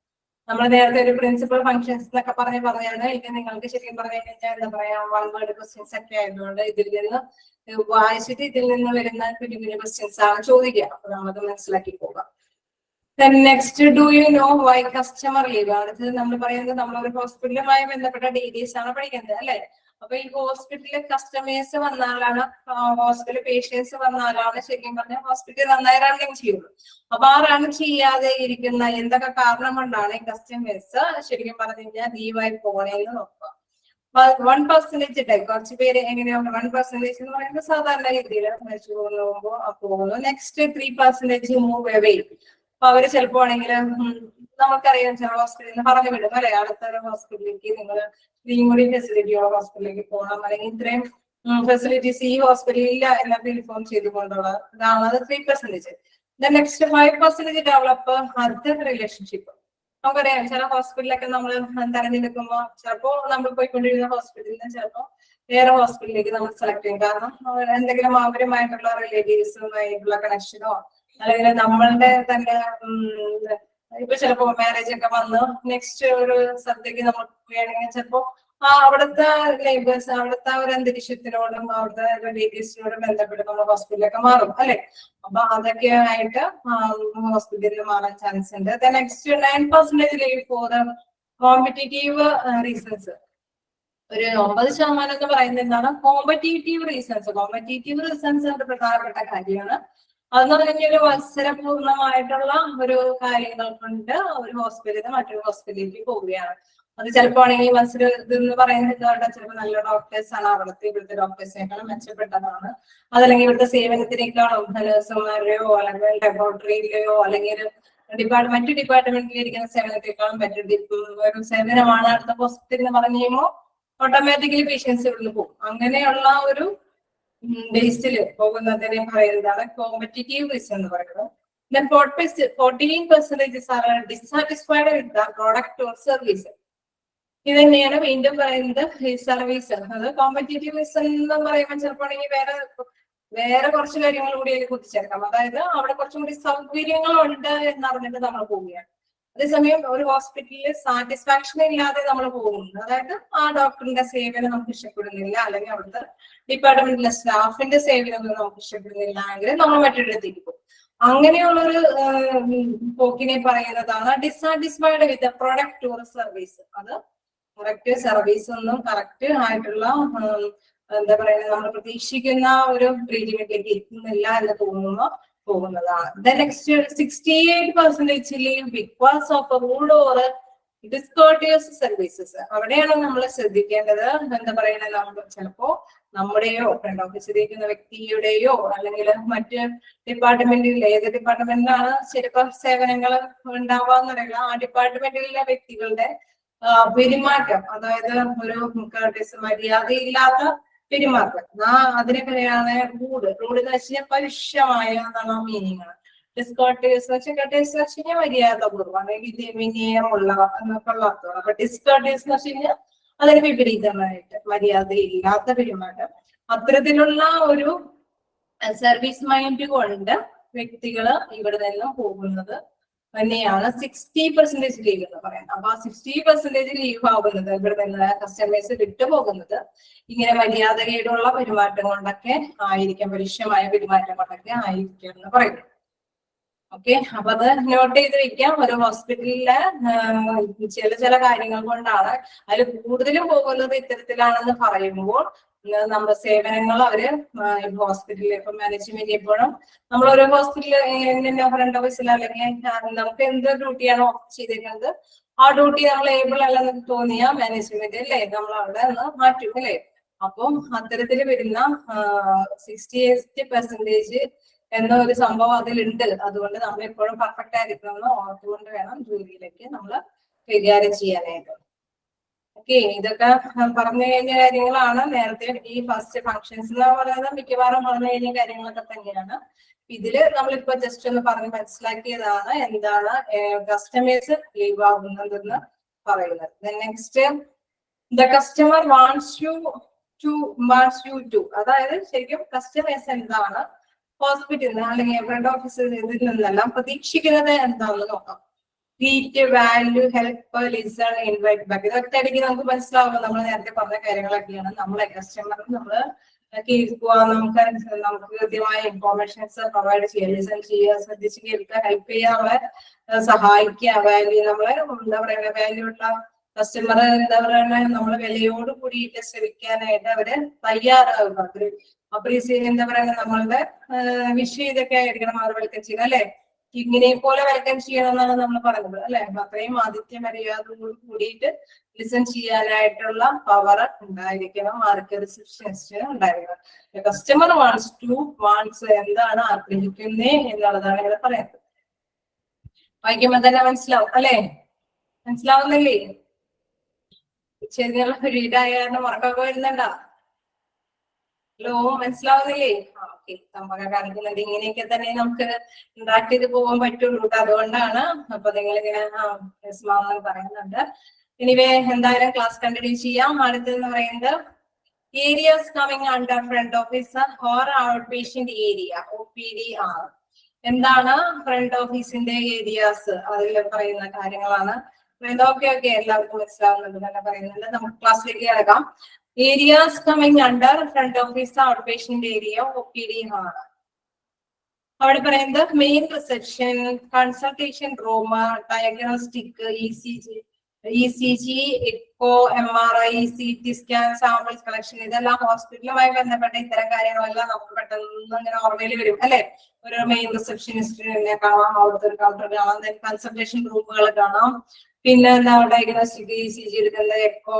നമ്മൾ നേരത്തെ ഒരു പ്രിൻസിപ്പൽ ഫങ്ഷൻസ് എന്നൊക്കെ പറഞ്ഞാണ്. ഇത് നിങ്ങൾക്ക് ശരിക്കും പറഞ്ഞു കഴിഞ്ഞാൽ എന്താ പറയാ, 1 വേർഡ് ക്വസ്റ്റ്യൻസ് ഒക്കെ ആയതുകൊണ്ട് ഇതിൽ നിന്ന് വായിച്ചിട്ട് ഇതിൽ നിന്ന് വരുന്ന കുഞ്ഞു കുഞ്ഞു ക്വസ്റ്റ്യൻസ് ആണ് ചോദിക്കുക. അപ്പൊ നമ്മളത് മനസ്സിലാക്കി പോകാം. Next, do you know why customer leave. അടുത്തത് നമ്മൾ പറയുന്നത് നമ്മളൊരു ഹോസ്പിറ്റലുമായി ബന്ധപ്പെട്ട ഡീറ്റെയിൽസ് ആണ് പഠിക്കുന്നത് അല്ലെ. അപ്പൊ ഈ ഹോസ്പിറ്റലിൽ കസ്റ്റമേഴ്സ് വന്നാലാണ്, ഹോസ്പിറ്റൽ പേഷ്യൻസ് വന്നാലാണ് ശരിക്കും പറഞ്ഞാൽ ഹോസ്പിറ്റൽ നന്നായി റണ്ണിങ് ചെയ്യുള്ളൂ. അപ്പൊ ആ റൺ ചെയ്യാതെ ഇരിക്കുന്ന എന്തൊക്കെ കാരണം കൊണ്ടാണ് ഈ കസ്റ്റമേഴ്സ് ശരിക്കും പറഞ്ഞു കഴിഞ്ഞാൽ ലീവായി പോകണേന്ന് നോക്കുക. 1% ടൈപ്പ് കുറച്ച് പേര് എങ്ങനെയാണ് 1% എന്ന് പറയുന്നത് സാധാരണ രീതിയിൽ മരിച്ചു പോകുന്നു. Next 3% move away. അപ്പൊ അവര് ചിലപ്പോ ആണെങ്കിൽ നമുക്കറിയാം ചില ഹോസ്പിറ്റലിൽ നിന്ന് പറഞ്ഞു വിടും അല്ലെ, അടുത്തൊരു ഹോസ്പിറ്റലിലേക്ക് നിങ്ങൾ ഇത്രയും കൂടി ഫെസിലിറ്റിയുള്ള ഹോസ്പിറ്റലിലേക്ക് പോകണം, അല്ലെങ്കിൽ ഇത്രയും ഫെസിലിറ്റീസ് ഈ ഹോസ്പിറ്റലിൽ ഇല്ല എന്നൊക്കെ ഇൻഫോം ചെയ്തുകൊണ്ടുള്ള ഇതാണ്. അത് 3%. Next 5% develop other relationship. നമുക്കറിയാം ചില ഹോസ്പിറ്റലൊക്കെ നമ്മൾ തെരഞ്ഞെടുക്കുമ്പോൾ ചിലപ്പോൾ നമ്മൾ പോയിക്കൊണ്ടിരുന്ന ഹോസ്പിറ്റലിൽ നിന്ന് ചിലപ്പോൾ വേറെ ഹോസ്പിറ്റലിലേക്ക് നമ്മൾ സെലക്ട് ചെയ്യും. കാരണം എന്തെങ്കിലും അവരുമായിട്ടുള്ള റിലേറ്റീവ്സുമായിട്ടുള്ള കണക്ഷനോ അല്ലെങ്കിൽ നമ്മളുടെ തന്നെ ഇപ്പൊ ചിലപ്പോ മാരേജ് ഒക്കെ വന്ന് നെക്സ്റ്റ് ഒരു സ്ഥലത്തേക്ക് നമ്മൾ പോവുകയാണെങ്കിൽ ചിലപ്പോ അവിടുത്തെ ലേബേഴ്സ്, അവിടുത്തെ ഒരു അന്തരീക്ഷത്തിനോടും അവിടുത്തെ റിലേറ്റീവ്സിനോടും ബന്ധപ്പെട്ട് നമ്മൾ ഹോസ്പിറ്റലൊക്കെ മാറും അല്ലെ. അപ്പൊ അതൊക്കെ ആയിട്ട് ഹോസ്പിറ്റലിൽ മാറാൻ ചാൻസ് ഉണ്ട്. Next 9% leave for competitive reasons. ഒരു 90% എന്ന് പറയുന്നത് എന്താണ്? Competitive reasons. കോമ്പറ്റീറ്റീവ് റീസൺസ് ഒരു പ്രധാനപ്പെട്ട കാര്യമാണ്. അതെന്ന് പറഞ്ഞാൽ ഒരു മത്സരപൂർണമായിട്ടുള്ള ഒരു കാര്യങ്ങൾ കൊണ്ട് ഒരു ഹോസ്പിറ്റലിൽ നിന്ന് മറ്റൊരു ഹോസ്പിറ്റലിലേക്ക് പോവുകയാണ്. അത് ചിലപ്പോ ആണെങ്കിൽ മത്സരം ഇതെന്ന് പറയുന്നത് ചിലപ്പോൾ നല്ല ഡോക്ടേഴ്സ് ആണ്, ഇവിടുത്തെ ഡോക്ടേഴ്സിനേക്കാളും മെച്ചപ്പെട്ടതാണ്. അതല്ലെങ്കിൽ ഇവിടുത്തെ സേവനത്തിനേക്കാളും നഴ്സുമാരുടെയോ അല്ലെങ്കിൽ ലബോറട്ടറിയിലെയോ അല്ലെങ്കിൽ മറ്റു ഡിപ്പാർട്ട്മെന്റിൽ ഇരിക്കുന്ന സേവനത്തെക്കാളും ഒരു സേവനമാണ് അടുത്ത ഹോസ്പിറ്റലിൽ എന്ന് പറഞ്ഞു കഴിയുമ്പോൾ ഓട്ടോമാറ്റിക്കലി പേഷ്യൻസ് ഇവിടുന്ന് പോകും. അങ്ങനെയുള്ള ഒരു ബേസിൽ പോകുന്നതിനെ പറയുന്നതാണ് കോമ്പറ്റീറ്റീവ് റീസൺ എന്ന് പറയുന്നത്. Then 14% are dissatisfied with the product or service. ഇത് തന്നെയാണ് വീണ്ടും പറയുന്നത് ഈ സർവീസ്. അത് കോമ്പറ്റീറ്റീവ് റീസൺ എന്ന് പറയുമ്പോൾ ചിലപ്പോൾ വേറെ കുറച്ച് കാര്യങ്ങൾ കൂടി അതിൽ കൂട്ടിച്ചേർക്കാം. അതായത് അവിടെ കുറച്ചും കൂടി സൗകര്യങ്ങളുണ്ട് എന്നറിഞ്ഞിട്ട് നമ്മൾ പോവുകയാണ്. അതേസമയം ഒരു ഹോസ്പിറ്റലിൽ സാറ്റിസ്ഫാക്ഷൻ ഇല്ലാതെ നമ്മൾ പോകുന്നു, അതായത് ആ ഡോക്ടറിന്റെ സേവനം നമുക്ക് ഇഷ്ടപ്പെടുന്നില്ല, അല്ലെങ്കിൽ അവിടുത്തെ ഡിപ്പാർട്ട്മെന്റിലെ സ്റ്റാഫിന്റെ സേവനം നമുക്ക് ഇഷ്ടപ്പെടുന്നില്ല എങ്കിൽ നമ്മൾ മറ്റൊരിടത്തേക്ക് പോകും. അങ്ങനെയുള്ളൊരു പോക്കിനെ പറയുന്നതാണ് dissatisfied with product or service. അത് കറക്റ്റ് സർവീസ് ഒന്നും കറക്റ്റ് ആയിട്ടുള്ള എന്താ പറയുക നമ്മൾ പ്രതീക്ഷിക്കുന്ന ഒരു ട്രീറ്റ്മെന്റിലേക്ക് എത്തുന്നില്ല എന്ന് തോന്നുന്നു പോകുന്നതാണ്. Next 68% leave because of rude or discourteous services. അവിടെയാണ് നമ്മൾ ശ്രദ്ധിക്കേണ്ടത്. എന്താ പറയുന്നത്, നമ്മൾ ചിലപ്പോ നമ്മുടെയോ ഫ്രണ്ട് ഓഫീസിലിരിക്കുന്ന വ്യക്തിയുടെയോ അല്ലെങ്കിൽ മറ്റ് ഡിപ്പാർട്ട്മെന്റിൽ ഏത് ഡിപ്പാർട്ട്മെന്റിലാണ് ചിലപ്പോൾ സേവനങ്ങൾ ഉണ്ടാവാന്നറിയില്ല, ആ ഡിപ്പാർട്ട്മെന്റിലെ വ്യക്തികളുടെ പെരുമാറ്റം, അതായത് ഒരു മര്യാദയില്ലാത്ത പെരുമാറ്റം, അതിനെ പറയാണ് റൂഡ്. റൂഡ് എന്ന് വെച്ച് കഴിഞ്ഞാൽ പരുഷമായ എന്നാണ് മീനിങ്. ഡിസ്കോർട്ടിയസ് എന്ന് വെച്ച് കഴിഞ്ഞാൽ മര്യാദപൂർവ്വം അല്ലെങ്കിൽ വിനയമുള്ള എന്നൊക്കെ ഉള്ള അർത്ഥമാണ്. അപ്പൊ ഡിസ്കോർട്ടിയസ് എന്ന് വെച്ച് കഴിഞ്ഞാൽ അതിന് വിപരീതമായിട്ട് മര്യാദയില്ലാത്ത പെരുമാറ്റം. അത്തരത്തിലുള്ള ഒരു സർവീസ് മൈൻഡ് കൊണ്ട് വ്യക്തികൾ ഇവിടെ നിന്നും പോകുന്നത് തന്നെയാണ് 60% ലീവ് എന്ന് പറയുന്നത്. അപ്പൊ ആ 60% ലീവ് ആവുന്നത്, ഇവിടെ നിന്ന് കസ്റ്റമേഴ്സ് വിട്ടുപോകുന്നത് ഇങ്ങനെ മര്യാദകേടുള്ള പെരുമാറ്റം കൊണ്ടൊക്കെ ആയിരിക്കാം, പരുഷമായ പെരുമാറ്റം കൊണ്ടൊക്കെ ആയിരിക്കാം എന്ന് പറയുന്നു. ഓക്കെ, അപ്പൊ അത് നോട്ട് ചെയ്ത് വെക്കാം. ഒരു ഹോസ്പിറ്റലിലെ ചില കാര്യങ്ങൾ കൊണ്ടാണ് അതിൽ കൂടുതലും പോകുന്നത് ഇത്തരത്തിലാണെന്ന് പറയുമ്പോൾ നമ്മുടെ സേവനങ്ങൾ അവര് ഹോസ്പിറ്റലിൽ ഇപ്പൊ മാനേജ്മെന്റ് എപ്പോഴും നമ്മൾ ഓരോ ഹോസ്പിറ്റലിൽ ഫ്രണ്ട് ഓഫീസിൽ അല്ലെങ്കിൽ നമുക്ക് എന്ത് ഡ്യൂട്ടിയാണോ ചെയ്തിരിക്കുന്നത് ആ ഡ്യൂട്ടി നമ്മൾ ഏബിൾ അല്ലെന്ന് തോന്നിയ മാനേജ്മെന്റ് അല്ലേ നമ്മൾ അവിടെ നിന്ന് മാറ്റും അല്ലേ. അപ്പം അത്തരത്തിൽ വരുന്ന 68% എന്ന ഒരു സംഭവം അതിലുണ്ട്. അതുകൊണ്ട് നമ്മൾ എപ്പോഴും പെർഫെക്റ്റ് ആയിരിക്കണമെന്ന് ഓർത്തുകൊണ്ട് വേണം ജോലിയിലേക്ക് നമ്മൾ കൈകാര്യം ചെയ്യാനായിട്ട്. ഓക്കെ, ഇതൊക്കെ പറഞ്ഞു കഴിഞ്ഞ കാര്യങ്ങളാണ്. നേരത്തെ ഈ ഫസ്റ്റ് ഫങ്ഷൻസ് എന്ന് പറയുന്നത് മിക്കവാറും പറഞ്ഞു കഴിഞ്ഞ കാര്യങ്ങളൊക്കെ തന്നെയാണ്. ഇതില് നമ്മളിപ്പോ ജസ്റ്റ് ഒന്ന് പറഞ്ഞ് മനസ്സിലാക്കിയതാണ് എന്താണ് കസ്റ്റമേഴ്സ് ലീവ് ആകുന്നതെന്ന് പറയുന്നത്. Next, the customer wants you to, അതായത് ശരിക്കും കസ്റ്റമേഴ്സ് എന്താണ് ഹോസ്പിറ്റലിൽ അല്ലെങ്കിൽ ഫ്രണ്ട് ഓഫീസിൽ ഇതിൽ നിന്നെല്ലാം പ്രതീക്ഷിക്കുന്നത് എന്താണെന്ന് നോക്കാം. Treat, value, help, listen, invite back. ഇതൊക്കെ നമുക്ക് മനസ്സിലാവുമ്പോൾ നമ്മൾ നേരത്തെ പറഞ്ഞ കാര്യങ്ങളൊക്കെയാണ്. നമ്മളെ കസ്റ്റമർ നമ്മള് കേൾക്കുക, നമുക്ക് കൃത്യമായ ഇൻഫോർമേഷൻസ് പ്രൊവൈഡ് ചെയ്യുക, ലിസൺ ചെയ്യുക, ശ്രദ്ധിച്ച് കേൾക്കുക, ഹെൽപ്പ് ചെയ്യുക, നമ്മളെ സഹായിക്കുക, വാല്യൂ നമ്മളെ എന്താ പറയുക വാല്യൂ ഉള്ള കസ്റ്റമർ എന്താ പറയുക നമ്മളെ വിലയോട് കൂടിയിട്ട് ശ്രമിക്കാനായിട്ട് അവര് തയ്യാറാവുക. അപ്രീസിയേറ്റ് എന്താ പറയുക നമ്മളുടെ വിഷയം ഇതൊക്കെ ആയിരിക്കണം അവർ വെൽക്കം ചെയ്യുക അല്ലെ. ഇങ്ങനെ പോലെ വെൽക്കം ചെയ്യണം എന്നാണ് നമ്മൾ പറയുന്നത് അല്ലെ. അത്രയും ആതിഥ്യ മര്യാദയോട് കൂടിയിട്ട് ലിസൺ ചെയ്യാനായിട്ടുള്ള പവർ ഉണ്ടായിരിക്കണം ആർക്ക്, റിസപ്ഷനിസ്റ്റിന് ഉണ്ടായിരിക്കണം. കസ്റ്റമർ വാണ്ട്സ് എന്താണ് ആഗ്രഹിക്കുന്നേ എന്നുള്ളതാണ് ഇവിടെ പറയുന്നത്. വായിക്കുമ്പോ തന്നെ മനസ്സിലാവും അല്ലെ, മനസ്സിലാവുന്നില്ലേ? ശരിയുള്ള റീഡായാലും ഉറക്കൊക്കെ വരുന്നുണ്ടോ? ഹലോ, മനസ്സിലാവുന്നില്ലേ? ഓക്കെ, നമുക്ക് കാണിക്കുന്നത് ഇങ്ങനെയൊക്കെ തന്നെ നമുക്ക് ഇന്ററാക്ട് ചെയ്ത് പോകാൻ പറ്റുള്ളൂ. അതുകൊണ്ടാണ്. അപ്പൊ നിങ്ങളിങ്ങനെ പറയുന്നുണ്ട്. എനിവേ എന്തായാലും ക്ലാസ് കണ്ടിന്യൂ ചെയ്യാം. അടുത്തെന്ന് പറയുന്നത് areas coming under front officer or out patient area, OPDR. എന്താണ് ഫ്രണ്ട് ഓഫീസിന്റെ ഏരിയാസ്, അതിൽ പറയുന്ന കാര്യങ്ങളാണ്. ഓക്കെ എല്ലാവർക്കും മനസ്സിലാവുന്നുണ്ട് തന്നെ പറയുന്നുണ്ട്. നമുക്ക് ക്ലാസ്സിലേക്ക് കിടക്കാം. Areas coming under front office out patient area, OPDR. അവിടെ പറയുന്നത് main reception, consultation room, diagnostic, ECG, echo, MRI, CT scan, samples collection, ഇതെല്ലാം ഹോസ്പിറ്റലുമായി ബന്ധപ്പെട്ട ഇത്തരം കാര്യങ്ങളെല്ലാം നമുക്ക് പെട്ടെന്ന് ഇങ്ങനെ ഓർമ്മയിൽ വരും അല്ലെ. ഒരു മെയിൻ റിസപ്ഷനിസ്റ്റിനെ കാണാം, അവിടുത്തെ ഒരു കൗണ്ടർ കാണാം, കൺസൾട്ടേഷൻ റൂമുകൾ കാണാം, പിന്നെ എന്താ ഡയഗ്നോസ്റ്റിക്, ECG എടുക്കുന്നത്, എക്കോ,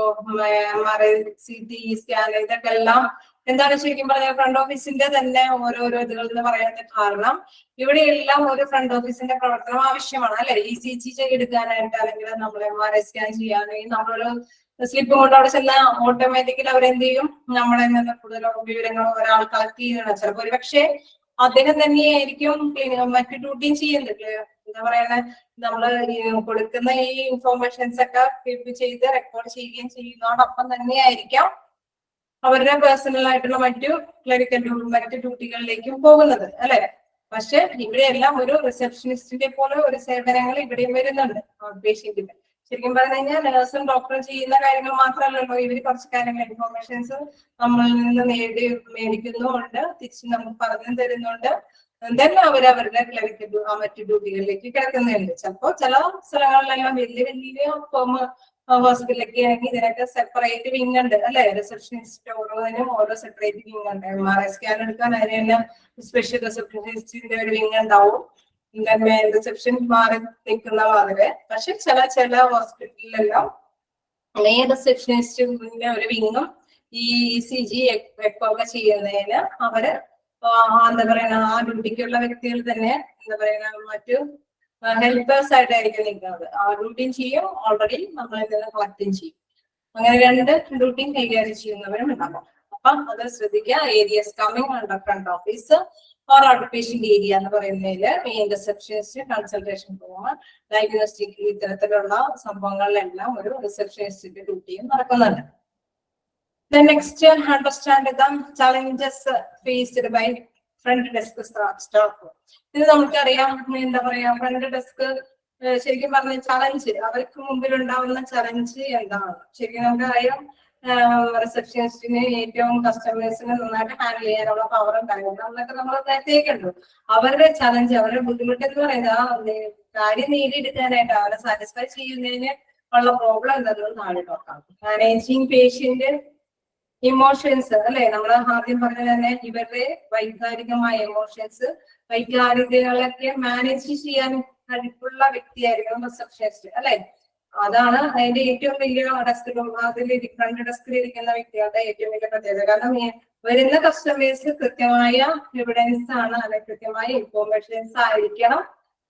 MRI, CT സ്കാൻ, ഇതൊക്കെ എല്ലാം എന്താണ് ശരിക്കും പറഞ്ഞാൽ ഫ്രണ്ട് ഓഫീസിന്റെ തന്നെ ഓരോരോ ഇതുകൾ എന്ന് പറയാൻ കാരണം ഇവിടെ എല്ലാം ഒരു ഫ്രണ്ട് ഓഫീസിന്റെ പ്രവർത്തനം ആവശ്യമാണ് അല്ലെ. ECG എടുക്കാനായിട്ട് അല്ലെങ്കിൽ നമ്മൾ MRI സ്കാൻ ചെയ്യാനായി നമ്മളൊരു സ്ലിപ്പ് കൊണ്ട് അവിടെ ചെന്നാൽ ഓട്ടോമാറ്റിക്കലി അവരെന്ത് ചെയ്യും, നമ്മളെ നിന്ന് കൂടുതൽ വിവരങ്ങൾ ഒരാൾ കളക്ട് ചെയ്യുന്നതാണ്. ചിലപ്പോൾ ഒരു പക്ഷേ അദ്ദേഹം തന്നെയായിരിക്കും മറ്റു ഡ്യൂട്ടിയും ചെയ്യുന്നത്. എന്താ പറയുന്നത്, നമ്മള് കൊടുക്കുന്ന ഈ ഇൻഫോർമേഷൻസ് ഒക്കെ കീപ്പ് ചെയ്ത് റെക്കോർഡ് ചെയ്യുകയും ചെയ്യുന്നതോടൊപ്പം തന്നെയായിരിക്കാം അവരുടെ പേഴ്സണൽ ആയിട്ടുള്ള മറ്റു ക്ലറിക്കൽ മറ്റു ഡ്യൂട്ടികളിലേക്കും പോകുന്നത് അല്ലെ. പക്ഷെ ഇവിടെയെല്ലാം ഒരു റിസപ്ഷനിസ്റ്റിന്റെ പോലെ ഒരു സേവനങ്ങൾ ഇവിടെയും വരുന്നുണ്ട് പേഷ്യന്റിന്. ശരിക്കും പറഞ്ഞു കഴിഞ്ഞാൽ നഴ്സും ഡോക്ടറും ചെയ്യുന്ന കാര്യങ്ങൾ മാത്രമല്ലല്ലോ, ഇവര് കുറച്ച് കാര്യങ്ങൾ ഇൻഫോർമേഷൻസ് നമ്മളിൽ നിന്ന് മേടിക്കുന്നുമുണ്ട്, തിരിച്ച് നമുക്ക് പറഞ്ഞു തരുന്നുണ്ട്. എന്തായാലും അവരവരുടെ ക്ലിനിക്കൽ മറ്റു ഡ്യൂട്ടികളിലേക്ക് കിടക്കുന്നുണ്ട്. ചിലപ്പോ ചില സ്ഥലങ്ങളിലെല്ലാം വലിയ വലിയ ഹോസ്പിറ്റലൊക്കെ ആണെങ്കിൽ ഇതിനൊക്കെ സെപ്പറേറ്റ് വിങ് ഉണ്ട് അല്ലെ, റിസപ്ഷനിസ്റ്റ് ഓരോന്നിനും ഓരോ സെപ്പറേറ്റ് വിങ് ഉണ്ട്. MRI സ്കാൻ എടുക്കാൻ അതിന് തന്നെ സ്പെഷ്യൽ റിസപ്ഷനിസ്റ്റിന്റെ ഒരു വിങ് ഉണ്ടാവും, റിസപ്ഷൻ മാറി നിൽക്കുന്ന മാതിരി. പക്ഷെ ചില ഹോസ്പിറ്റലിലെല്ലാം മെയിൻ റിസപ്ഷനിസ്റ്റിന്റെ ഒരു വിങ്ങും ഈ ECG എക്കോ ഒക്കെ ചെയ്യുന്നതിന് അവര് എന്താ പറയുക ആ ഡ്യൂട്ടിക്കുള്ള വ്യക്തികൾ തന്നെ എന്താ പറയുക മറ്റു ഹെൽപ്പേഴ്സ് ആയിട്ടായിരിക്കും നിൽക്കുന്നത്. ആ ഡ്യൂട്ടിയും ചെയ്യും, ഓൾറെഡി നമ്മൾ ഇതിനെ കളക്റ്റും ചെയ്യും. അങ്ങനെ രണ്ട് ഡ്യൂട്ടിയും കൈകാര്യം ചെയ്യുന്നവരും ഉണ്ടാകും. അപ്പൊ അത് ശ്രദ്ധിക്കുക. Areas coming under front office or out patient area എന്ന് പറയുന്നതില് main receptionist, consultation room, diagnostic ഇത്തരത്തിലുള്ള സംഭവങ്ങളിലെല്ലാം ഒരു റിസപ്ഷനിസ്റ്റിന്റെ ഡ്യൂട്ടിയും നടക്കുന്നുണ്ട്. Next understand the challenges faced by front desk staff. ഇത് നമുക്കറിയാം, എന്താ പറയാ, ഫ്രണ്ട് ഡെസ്ക് ശരിക്കും പറഞ്ഞ ചലഞ്ച്, അവർക്ക് മുമ്പിൽ ഉണ്ടാവുന്ന ചലഞ്ച് എന്താണ് ശരിക്കും നമുക്കറിയാം. റിസപ്ഷനിസ്റ്റിന് ഏറ്റവും കസ്റ്റമേഴ്സിനെ നന്നായിട്ട് ഹാൻഡിൽ ചെയ്യാനുള്ള പവറും കാര്യങ്ങളും എന്നൊക്കെ നമ്മൾ നേരത്തേക്കുണ്ട്. അവരുടെ ചലഞ്ച്, അവരുടെ ബുദ്ധിമുട്ട് എന്ന് പറയുന്നത് ആ കാര്യം നേടിയെടുക്കാനായിട്ട് അവരെ സാറ്റിസ്ഫൈ ചെയ്യുന്നതിന് ഉള്ള പ്രോബ്ലം എന്താണെന്ന് താഴെ നോക്കാം. മാനേജിങ് പേഷ്യന്റ് ഇമോഷൻസ് അല്ലെ, നമ്മൾ ആദ്യം പറഞ്ഞ തന്നെ ഇവരുടെ വൈകാരികമായ ഇമോഷൻസ്, വൈകാരികതകളൊക്കെ മാനേജ് ചെയ്യാൻ കഴിവുള്ള വ്യക്തിയായിരിക്കണം റിസപ്ഷനിസ്റ്റ് അല്ലെ. അതാണ് അതിന്റെ ഏറ്റവും വലിയ ഫ്രണ്ട് ഡെസ്കിലിരിക്കുന്ന വ്യക്തികളുടെ ഏറ്റവും വലിയ പ്രത്യേകത. കാരണം വരുന്ന കസ്റ്റമേഴ്സ് കൃത്യമായ എവിഡൻസ് ആണ് അല്ലെങ്കിൽ കൃത്യമായ ഇൻഫോർമേഷൻസ് ആയിരിക്കണം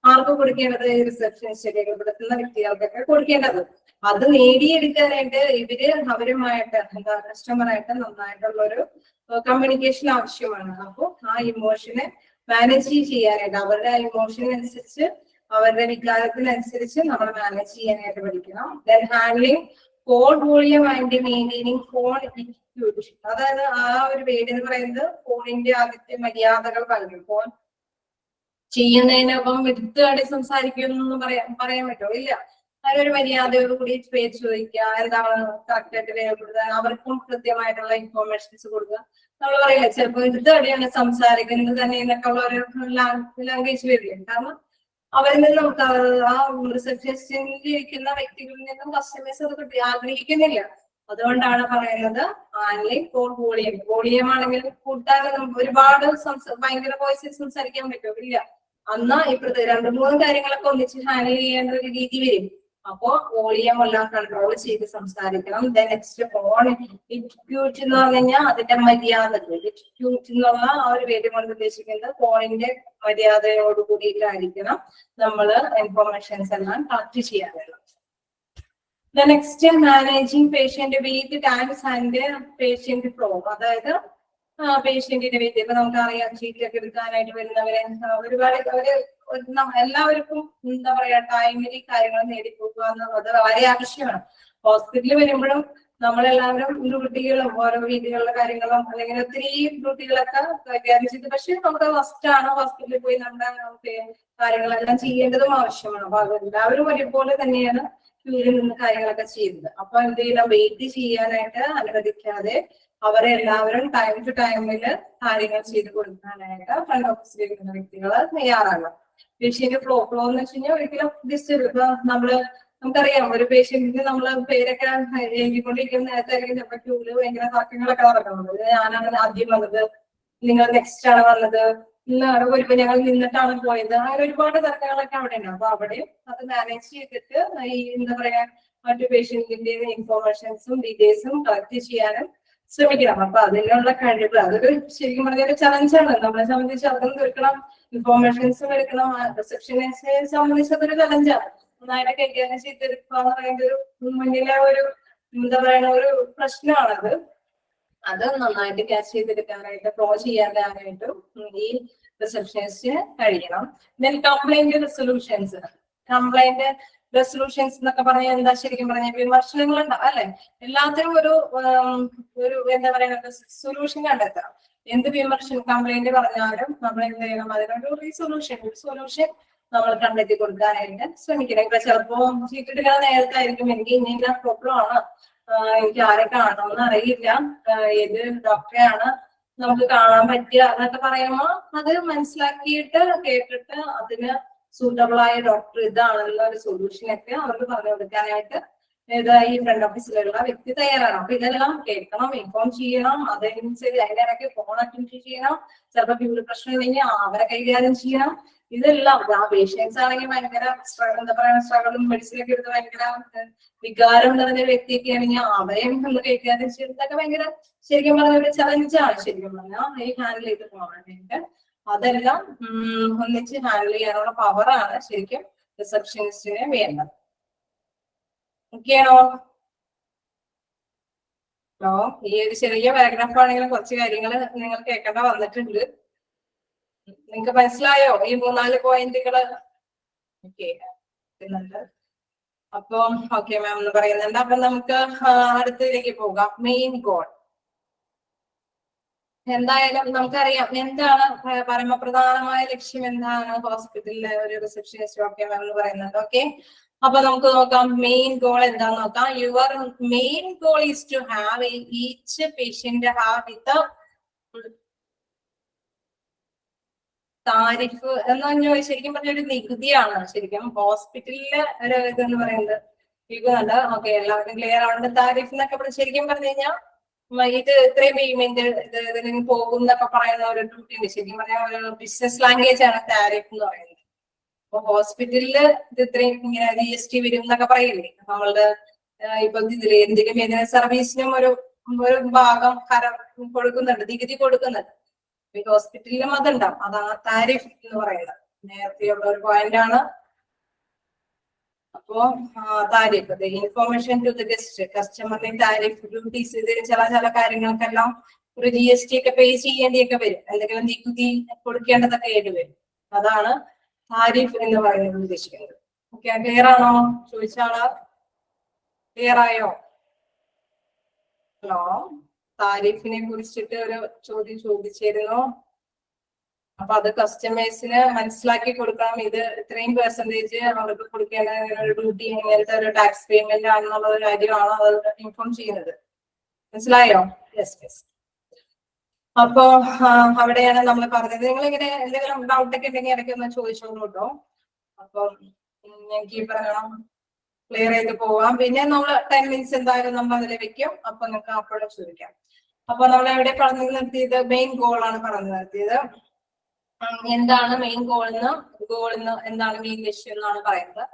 ആർക്ക് കൊടുക്കേണ്ടത്, റിസപ്ഷനിസ്റ്റ് രേഖപ്പെടുത്തുന്ന വ്യക്തികൾക്കൊക്കെ കൊടുക്കേണ്ടത്. അത് നേടിയെടുക്കാനായിട്ട് ഇവര് അവരുമായിട്ട് എന്താ കസ്റ്റമറായിട്ട് നന്നായിട്ടുള്ള ഒരു കമ്മ്യൂണിക്കേഷൻ ആവശ്യമാണ്. അപ്പോൾ ആ ഇമോഷനെ മാനേജ് ചെയ്യാനായിട്ട് അവരുടെ ആ ഇമോഷനനുസരിച്ച് അവരുടെ വികാരത്തിനനുസരിച്ച് നമ്മൾ മാനേജ് ചെയ്യാനായിട്ട് പഠിക്കണം. Then handling call volume and maintaining phone etiquette. അതായത് ആ ഒരു വേർഡ് എന്ന് പറയുന്നത് ഫോണിന്റെ ആദ്യത്തെ മര്യാദകൾ പറഞ്ഞു. ഫോൺ ചെയ്യുന്നതിനൊപ്പം എടുത്തുകാടി സംസാരിക്കുമെന്നൊന്നും പറയാൻ പറ്റുമോ? ഇല്ല. അതിനൊരു മര്യാദയോടുകൂടി പേര് ചോദിക്കുക, എന്താണ് കറക്റ്റ് ആയിട്ട് രേഖപ്പെടുത്തുക, അവർക്കും കൃത്യമായിട്ടുള്ള ഇൻഫോർമേഷൻസ് കൊടുക്കുക. നമ്മൾ പറയില്ല ചിലപ്പോൾ എടുത്തുകാടിയാണ് സംസാരിക്കുന്നത് തന്നെ എന്നൊക്കെ ഉള്ള ഒരു ലാംഗ്വേജ് വരില്ല. കാരണം അവരിൽ നിന്ന് നമുക്ക് ആ റിസപ്ഷനിസ്റ്റിൽ ഇരിക്കുന്ന വ്യക്തികളിൽ നിന്നും കസ്റ്റമേഴ്സ് അത് ആഗ്രഹിക്കുന്നില്ല. അതുകൊണ്ടാണ് പറയുന്നത് ഹാൻഡ്ലിങ് ഫോൺ വോളിയം. വോളിയം ആണെങ്കിൽ കൂട്ടാതെ ഒരുപാട് ഭയങ്കര വോയിസിൽ സംസാരിക്കാൻ പറ്റുമോ? ഇല്ല. എന്നാ ഇപ്പോഴത്തെ 2-3 കാര്യങ്ങളൊക്കെ ഒന്നിച്ച് ഹാൻഡിൽ ചെയ്യേണ്ട ഒരു രീതി വരും. അപ്പോ വോളിയം എല്ലാം കൺട്രോൾ ചെയ്ത് സംസാരിക്കണം. നെക്സ്റ്റ് ഫോൺ ഇറ്റ്ക്യൂട്ട് എന്ന് പറഞ്ഞു കഴിഞ്ഞാൽ അതിന്റെ മര്യാദകൾ. ഇറ്റ്ക്യൂട്ട് എന്നുള്ള ആ ഒരു പേര് കൊണ്ട് ഉദ്ദേശിക്കുന്നത് ഫോണിന്റെ മര്യാദയോട് കൂടിയിട്ടായിരിക്കണം നമ്മള് ഇൻഫോർമേഷൻസ് എല്ലാം കളക്ട് ചെയ്യാറുള്ളത്. Next managing patient with times and patient flow. അതായത് പേഷ്യന്റിന്റെ വീട്ടിൽ ഇപ്പൊ നമുക്കറിയാം ചീറ്റൊക്കെ എടുക്കാനായിട്ട് വരുന്നവരെ ഒരുപാട് എല്ലാവർക്കും എന്താ പറയാ ടൈമിൽ കാര്യങ്ങൾ നേടിപ്പോകുക എന്നുള്ളത് വളരെ ആവശ്യമാണ്. ഹോസ്പിറ്റലിൽ വരുമ്പോഴും നമ്മളെല്ലാവരും ഡ്യൂട്ടികളും ഓരോ വീടുകളിലെ കാര്യങ്ങളും അല്ലെങ്കിൽ ഒത്തിരി ഡ്യൂട്ടികളൊക്കെ കൈകാര്യം ചെയ്ത്, പക്ഷെ നമുക്ക് മസ്റ്റാണ് ഹോസ്പിറ്റലിൽ പോയി നമ്മുടെ കാര്യങ്ങളെല്ലാം ചെയ്യേണ്ടതും ആവശ്യമാണ്. അപ്പൊ അതെല്ലാവരും ഒരുപോലെ തന്നെയാണ് ക്യൂരിൽ നിന്ന് കാര്യങ്ങളൊക്കെ ചെയ്യുന്നത്. അപ്പൊ എന്തെങ്കിലും വെയിറ്റ് ചെയ്യാനായിട്ട് അനുവദിക്കാതെ അവരെ എല്ലാവരും ടൈം ടു ടൈമില് കാര്യങ്ങൾ ചെയ്ത് കൊടുക്കാനായിട്ട് ഫ്രണ്ട് ഓഫീസിൽ ഇരിക്കുന്ന വ്യക്തികൾ തയ്യാറാകണം. പേഷ്യന്റ് ഫ്ലോ എന്ന് വെച്ച് കഴിഞ്ഞാൽ ഒരിക്കലും ഡിസ്റ്റർബ്. ഇപ്പൊ നമുക്കറിയാം ഒരു പേഷ്യന്റിന് നമ്മള് പേരൊക്കെ എഴുതിക്കൊണ്ടിരിക്കുന്ന നേരത്തായിരിക്കും ചിലപ്പോൾ ക്യൂല് ഭയങ്കര തർക്കങ്ങളൊക്കെ നടക്കുന്നത്. ഞാനാണ് ആദ്യം വന്നത്, നിങ്ങൾ നെക്സ്റ്റ് ആണ് വന്നത്, ഇപ്പൊ ഞങ്ങൾ നിന്നിട്ടാണ് പോയത്, അങ്ങനെ ഒരുപാട് തർക്കങ്ങളൊക്കെ അവിടെ ഉണ്ട്. അപ്പൊ അവിടെയും അത് മാനേജ് ചെയ്തിട്ട് ഈ എന്താ പറയാ മറ്റു പേഷ്യന്റിന്റെ ഇൻഫോർമേഷൻസും ഡീറ്റെയിൽസും കളക്ട് ചെയ്യാനും ശ്രമിക്കണം. അപ്പൊ അതിനുള്ള കഴിവ് അതൊരു ശരിക്കും പറഞ്ഞ ഒരു ചലഞ്ചാണ്. നമ്മളെ സംബന്ധിച്ച് അതും തീർക്കണം, ഇൻഫോർമേഷൻസും എടുക്കണം. റിസപ്ഷനിസ്റ്റിനെ സംബന്ധിച്ച് അതൊരു ചലഞ്ചാണ്. നന്നായിട്ട് കൈകാര്യം ചെയ്തെടുക്കുക എന്ന് പറയുന്നത് ഒരു മുന്നിലെ ഒരു എന്താ പറയുന്ന ഒരു പ്രശ്നമാണത്. അത് നന്നായിട്ട് ക്യാച്ച് ചെയ്തെടുക്കാനായിട്ട് ഫ്ലോ ചെയ്യാനായിട്ടും ഈ റിസപ്ഷനിസ്റ്റിന് കഴിയണം. Then complaint resolutions. Complaint resolutions എന്നൊക്കെ പറഞ്ഞാൽ എന്താ ശരിക്കും പറഞ്ഞാൽ വിമർശനങ്ങൾ ഉണ്ടാവും അല്ലെ. എല്ലാത്തിനും ഒരു എന്താ പറയുക സൊല്യൂഷൻ കണ്ടെത്താം. എന്ത് വിമർശനം കംപ്ലൈന്റ് പറഞ്ഞാലും നമ്മൾ എന്ത് ചെയ്യണം, അതിനൊരു സൊല്യൂഷൻ നമ്മൾ കണ്ടെത്തി കൊടുക്കാനായിട്ട് ശ്രമിക്കണം. ഇപ്പൊ ചിലപ്പോ ചീട്ടിടുക നേരത്തായിരിക്കും എനിക്ക് ഇന്ന പ്രോബ്ലം ആണ്, എനിക്ക് ആരെ കാണണമെന്ന് അറിയില്ല, ഏത് ഡോക്ടറെയാണ് നമുക്ക് കാണാൻ പറ്റുക എന്നൊക്കെ പറയുമ്പോൾ അത് മനസ്സിലാക്കിയിട്ട് കേട്ടിട്ട് അതിന് സൂട്ടബിൾ ആയ ഡോക്ടർ ഇതാണെന്നുള്ള ഒരു സൊല്യൂഷനൊക്കെ അവർക്ക് പറഞ്ഞു കൊടുക്കാനായിട്ട് ഈ ഫ്രണ്ട് ഓഫീസിലുള്ള വ്യക്തി തയ്യാറാണ്. അപ്പൊ ഇതെല്ലാം കേൾക്കണം, ഇൻഫോം ചെയ്യണം, അതനുസരിച്ച് അതിനിടയ്ക്ക് ഫോൺ അറ്റൻഡ് ചെയ്യണം, ചിലപ്പോൾ വീട് പ്രശ്നം ഉണ്ടെങ്കിൽ അവരെ കൈകാര്യം ചെയ്യണം. ഇതെല്ലാം ആ പേഷ്യൻസ് ആണെങ്കിൽ ഭയങ്കര എന്താ പറയുക സ്ട്രഗിളും മെഡിസിനൊക്കെ എടുത്ത് ഭയങ്കര വികാരം നിറഞ്ഞ വ്യക്തിയൊക്കെ ആണെങ്കിൽ അവരെയും നമ്മൾ കൈകാര്യം ചെയ്യുന്നതൊക്കെ ഭയങ്കര ശരിക്കും പറഞ്ഞ ഒരു ചലഞ്ചാണ്. ശരിക്കും പറഞ്ഞാൽ ഈ ഹാൻഡിൽ ചെയ്ത് പോകാനായിട്ട് അതെല്ലാം ഒന്നിച്ച് ഹാൻഡിൽ ചെയ്യാനുള്ള പവറാണ് ശരിക്കും റിസപ്ഷനിസ്റ്റിന് വേണ്ടത്. ഓക്കെയാണോ? ഈ ഒരു ചെറിയ പാരഗ്രാഫ് ആണെങ്കിലും കുറച്ച് കാര്യങ്ങൾ നിങ്ങൾ കേൾക്കേണ്ട വന്നിട്ടുണ്ട്. നിങ്ങൾക്ക് മനസ്സിലായോ ഈ 3-4 പോയിന്റുകള്? ഓക്കെ, അപ്പൊ ഓക്കെ മാം എന്ന് പറയുന്നുണ്ട്. അപ്പൊ നമുക്ക് അടുത്തതിലേക്ക് പോകാം. മെയിൻ ഗോൾ എന്തായാലും നമുക്കറിയാം എന്താണ് പരമപ്രധാനമായ ലക്ഷ്യം, എന്താണ് ഹോസ്പിറ്റലിലെ ഒരു റിസപ്ഷനിസ്റ്റ് ഓക്കെ മാം എന്ന് പറയുന്നത്. ഓക്കെ, അപ്പൊ നമുക്ക് നോക്കാം മെയിൻ ഗോൾ എന്താന്ന് നോക്കാം. Your main goal is to have each patient have with tariff എന്ന് പറഞ്ഞാൽ ശരിക്കും പറഞ്ഞ ഒരു നികുതിയാണ്. ശരിക്കും ഹോസ്പിറ്റലിലെ ഒരു ഇതെന്ന് പറയുന്നത് നികുതി. ഓക്കെ, എല്ലാവർക്കും ക്ലിയർ ആണ്. താരിഫ് എന്നൊക്കെ ശരിക്കും പറഞ്ഞു കഴിഞ്ഞാൽ ഇത് ഇത്രയും പേയ്മെന്റ് ഇതിന് പോകും എന്നൊക്കെ പറയുന്ന ഒരു ഡ്യൂട്ടി ഉണ്ട്. ശരിക്കും പറഞ്ഞാൽ ഒരു ബിസിനസ് ലാംഗ്വേജ് ആണ് താരിഫ് എന്ന് പറയുന്നത്. അപ്പൊ ഹോസ്പിറ്റലില് ഇത് ഇത്രയും ഇങ്ങനെ GST വരും എന്നൊക്കെ പറയില്ലേ നമ്മളുടെ. ഇപ്പൊ ഇതില് എന്തെങ്കിലും സർവീസിനും ഒരു ഭാഗം കൊടുക്കുന്നുണ്ട്, നികുതി കൊടുക്കുന്നുണ്ട്. ഹോസ്പിറ്റലിലും അതുണ്ടാവും, അതാണ് താരിഫ് എന്ന് പറയുന്നത്. നേരത്തെയുള്ള ഒരു പോയിന്റ് ആണ്. അപ്പോ tariff information to the guest കസ്റ്റമറിന്റെ താരിഫ് ഡ്യൂട്ടീസ്, ഇത് ചില കാര്യങ്ങൾക്കെല്ലാം ഒരു GST ഒക്കെ പേ ചെയ്യേണ്ടിയൊക്കെ വരും, എന്തെങ്കിലും നികുതി കൊടുക്കേണ്ടതൊക്കെ ആയിട്ട് വരും. അതാണ് താരിഫ് എന്ന് പറയുന്നത് ഉദ്ദേശിക്കുന്നത്. ഓക്കെ, ക്ലിയർ ആണോ? ചോദിച്ചാള് ക്ലിയർ ആയോ? ഹലോ, താരിഫിനെ കുറിച്ചിട്ട് ഒരു ചോദ്യം ചോദിച്ചിരുന്നു. അപ്പൊ അത് കസ്റ്റമേഴ്സിന് മനസ്സിലാക്കി കൊടുക്കണം. ഇത് ഇത്രയും പെർസെന്റേജ് അവർക്ക് കൊടുക്കേണ്ട ഒരു ഡ്യൂട്ടി, ഇങ്ങനത്തെ ഒരു ടാക്സ് പേയ്മെന്റ് ആണെന്നുള്ള ഒരു കാര്യമാണ് അത് ഇൻഫോം ചെയ്യുന്നത്. മനസ്സിലായോ? Yes yes. അപ്പോ അവിടെയാണ് നമ്മൾ പറഞ്ഞത്. നിങ്ങൾ ഇങ്ങനെ എന്തെങ്കിലും ഡൗട്ടൊക്കെ ഉണ്ടെങ്കിൽ ഇടയ്ക്ക് ഒന്ന് ചോദിച്ചോളൂ കേട്ടോ. അപ്പം എനിക്ക് ഈ പറയണം ക്ലിയർ ചെയ്ത് പോവാം. പിന്നെ നമ്മൾ 10 മിനിറ്റ്സ് എന്തായാലും നമ്മൾ അതിൽ വെക്കും. അപ്പൊ നിങ്ങൾക്ക് അപ്പോഴും ചോദിക്കാം. അപ്പൊ നമ്മൾ എവിടെ പറഞ്ഞു നിർത്തിയത്? മെയിൻ ഗോൾ ആണ് പറഞ്ഞു നിർത്തിയത്. എന്താണ് മെയിൻ ഗോൾ എന്ന് എന്താണ് മെയിൻ ലക്ഷ്യം എന്നാണ് പറയുന്നത്.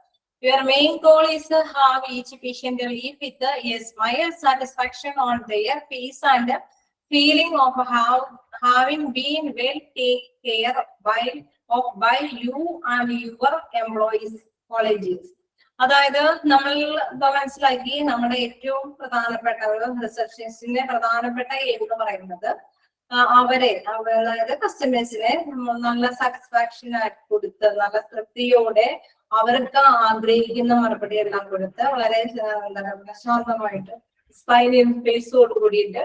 Your main goal is have each patient leave with a smile satisfaction on their face and feeling of having been well taken care by you and your employees colleagues. അതായത് നമ്മൾ മനസ്സിലാക്കി നമ്മുടെ ഏറ്റവും പ്രധാനപ്പെട്ട റിസപ്ഷനിസ്റ്റിന്റെ പ്രധാനപ്പെട്ട എന്ന് പറയുന്നത് അതായത് കസ്റ്റമേഴ്സിനെ നല്ല സാറ്റിസ്ഫാക്ഷൻ കൊടുത്ത് നല്ല തൃപ്തിയോടെ അവർക്ക് ആഗ്രഹിക്കുന്ന മറുപടി എല്ലാം കൊടുത്ത് വളരെ ശാന്തമായിട്ട് സ്മൈലിംഗ് ഫേസോട് കൂടിയിട്ട്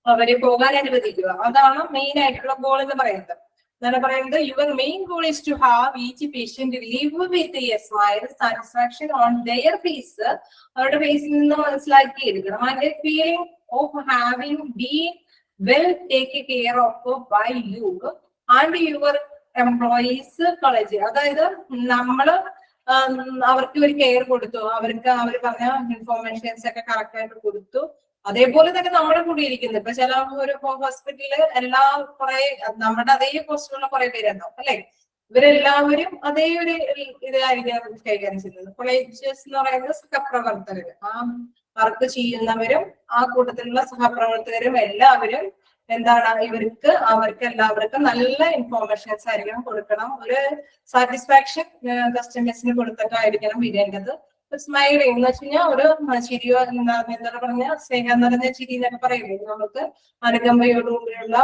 അവരെ പോകാൻ അനുവദിക്കുക. അതാണ് മെയിൻ ആയിട്ടുള്ള ഗോൾ എന്ന് പറയുന്നത്. എന്നാണ് പറയുന്നത് your main goal is to have each patient leave with a smile satisfaction on their face. അവരുടെ ഫേസിൽ നിന്ന് മനസ്സിലാക്കിയിരിക്കണം. And feeling of having been well take care of by you and your employees college. അതായത് നമ്മള് അവർക്ക് ഒരു care കൊടുത്തു, അവർ പറഞ്ഞ ഇൻഫോർമേഷൻസ് ഒക്കെ കറക്റ്റ് ആയിട്ട് കൊടുത്തു. അതേപോലെ തന്നെ നമ്മുടെ കൂടി ഇരിക്കുന്നത് ഇപ്പൊ ചില ഒരു ഹോസ്പിറ്റലില് എല്ലാ കുറെ നമ്മുടെ അതേ പോസ്റ്റിലുള്ള കുറെ പേരുണ്ടാവും അല്ലെ. ഇവരെല്ലാവരും അതേ ഒരു ഇതായിരിക്കും കൈകാര്യം ചെയ്യുന്നത്. കോളേജസ് എന്ന് പറയുന്നത് സഹപ്രവർത്തകര്, ആ വർക്ക് ചെയ്യുന്നവരും ആ കൂട്ടത്തിലുള്ള സഹപ്രവർത്തകരും എല്ലാവരും എന്താണ് അവർക്ക് എല്ലാവർക്കും നല്ല ഇൻഫോർമേഷൻസ് ആയിരിക്കണം കൊടുക്കണം. ഒരു സാറ്റിസ്ഫാക്ഷൻ കസ്റ്റമേഴ്സിന് കൊടുത്തിട്ടായിരിക്കണം വരേണ്ടത്. സ്മൈലിംഗ് എന്ന് വെച്ച് കഴിഞ്ഞാൽ ഒരു ചിരിയോ എന്താ പറഞ്ഞ സ്നേഹം നിറഞ്ഞ ചിരി എന്നൊക്കെ പറയില്ലേ, നമുക്ക് അനുകമ്പയോടുകൂടിയുള്ള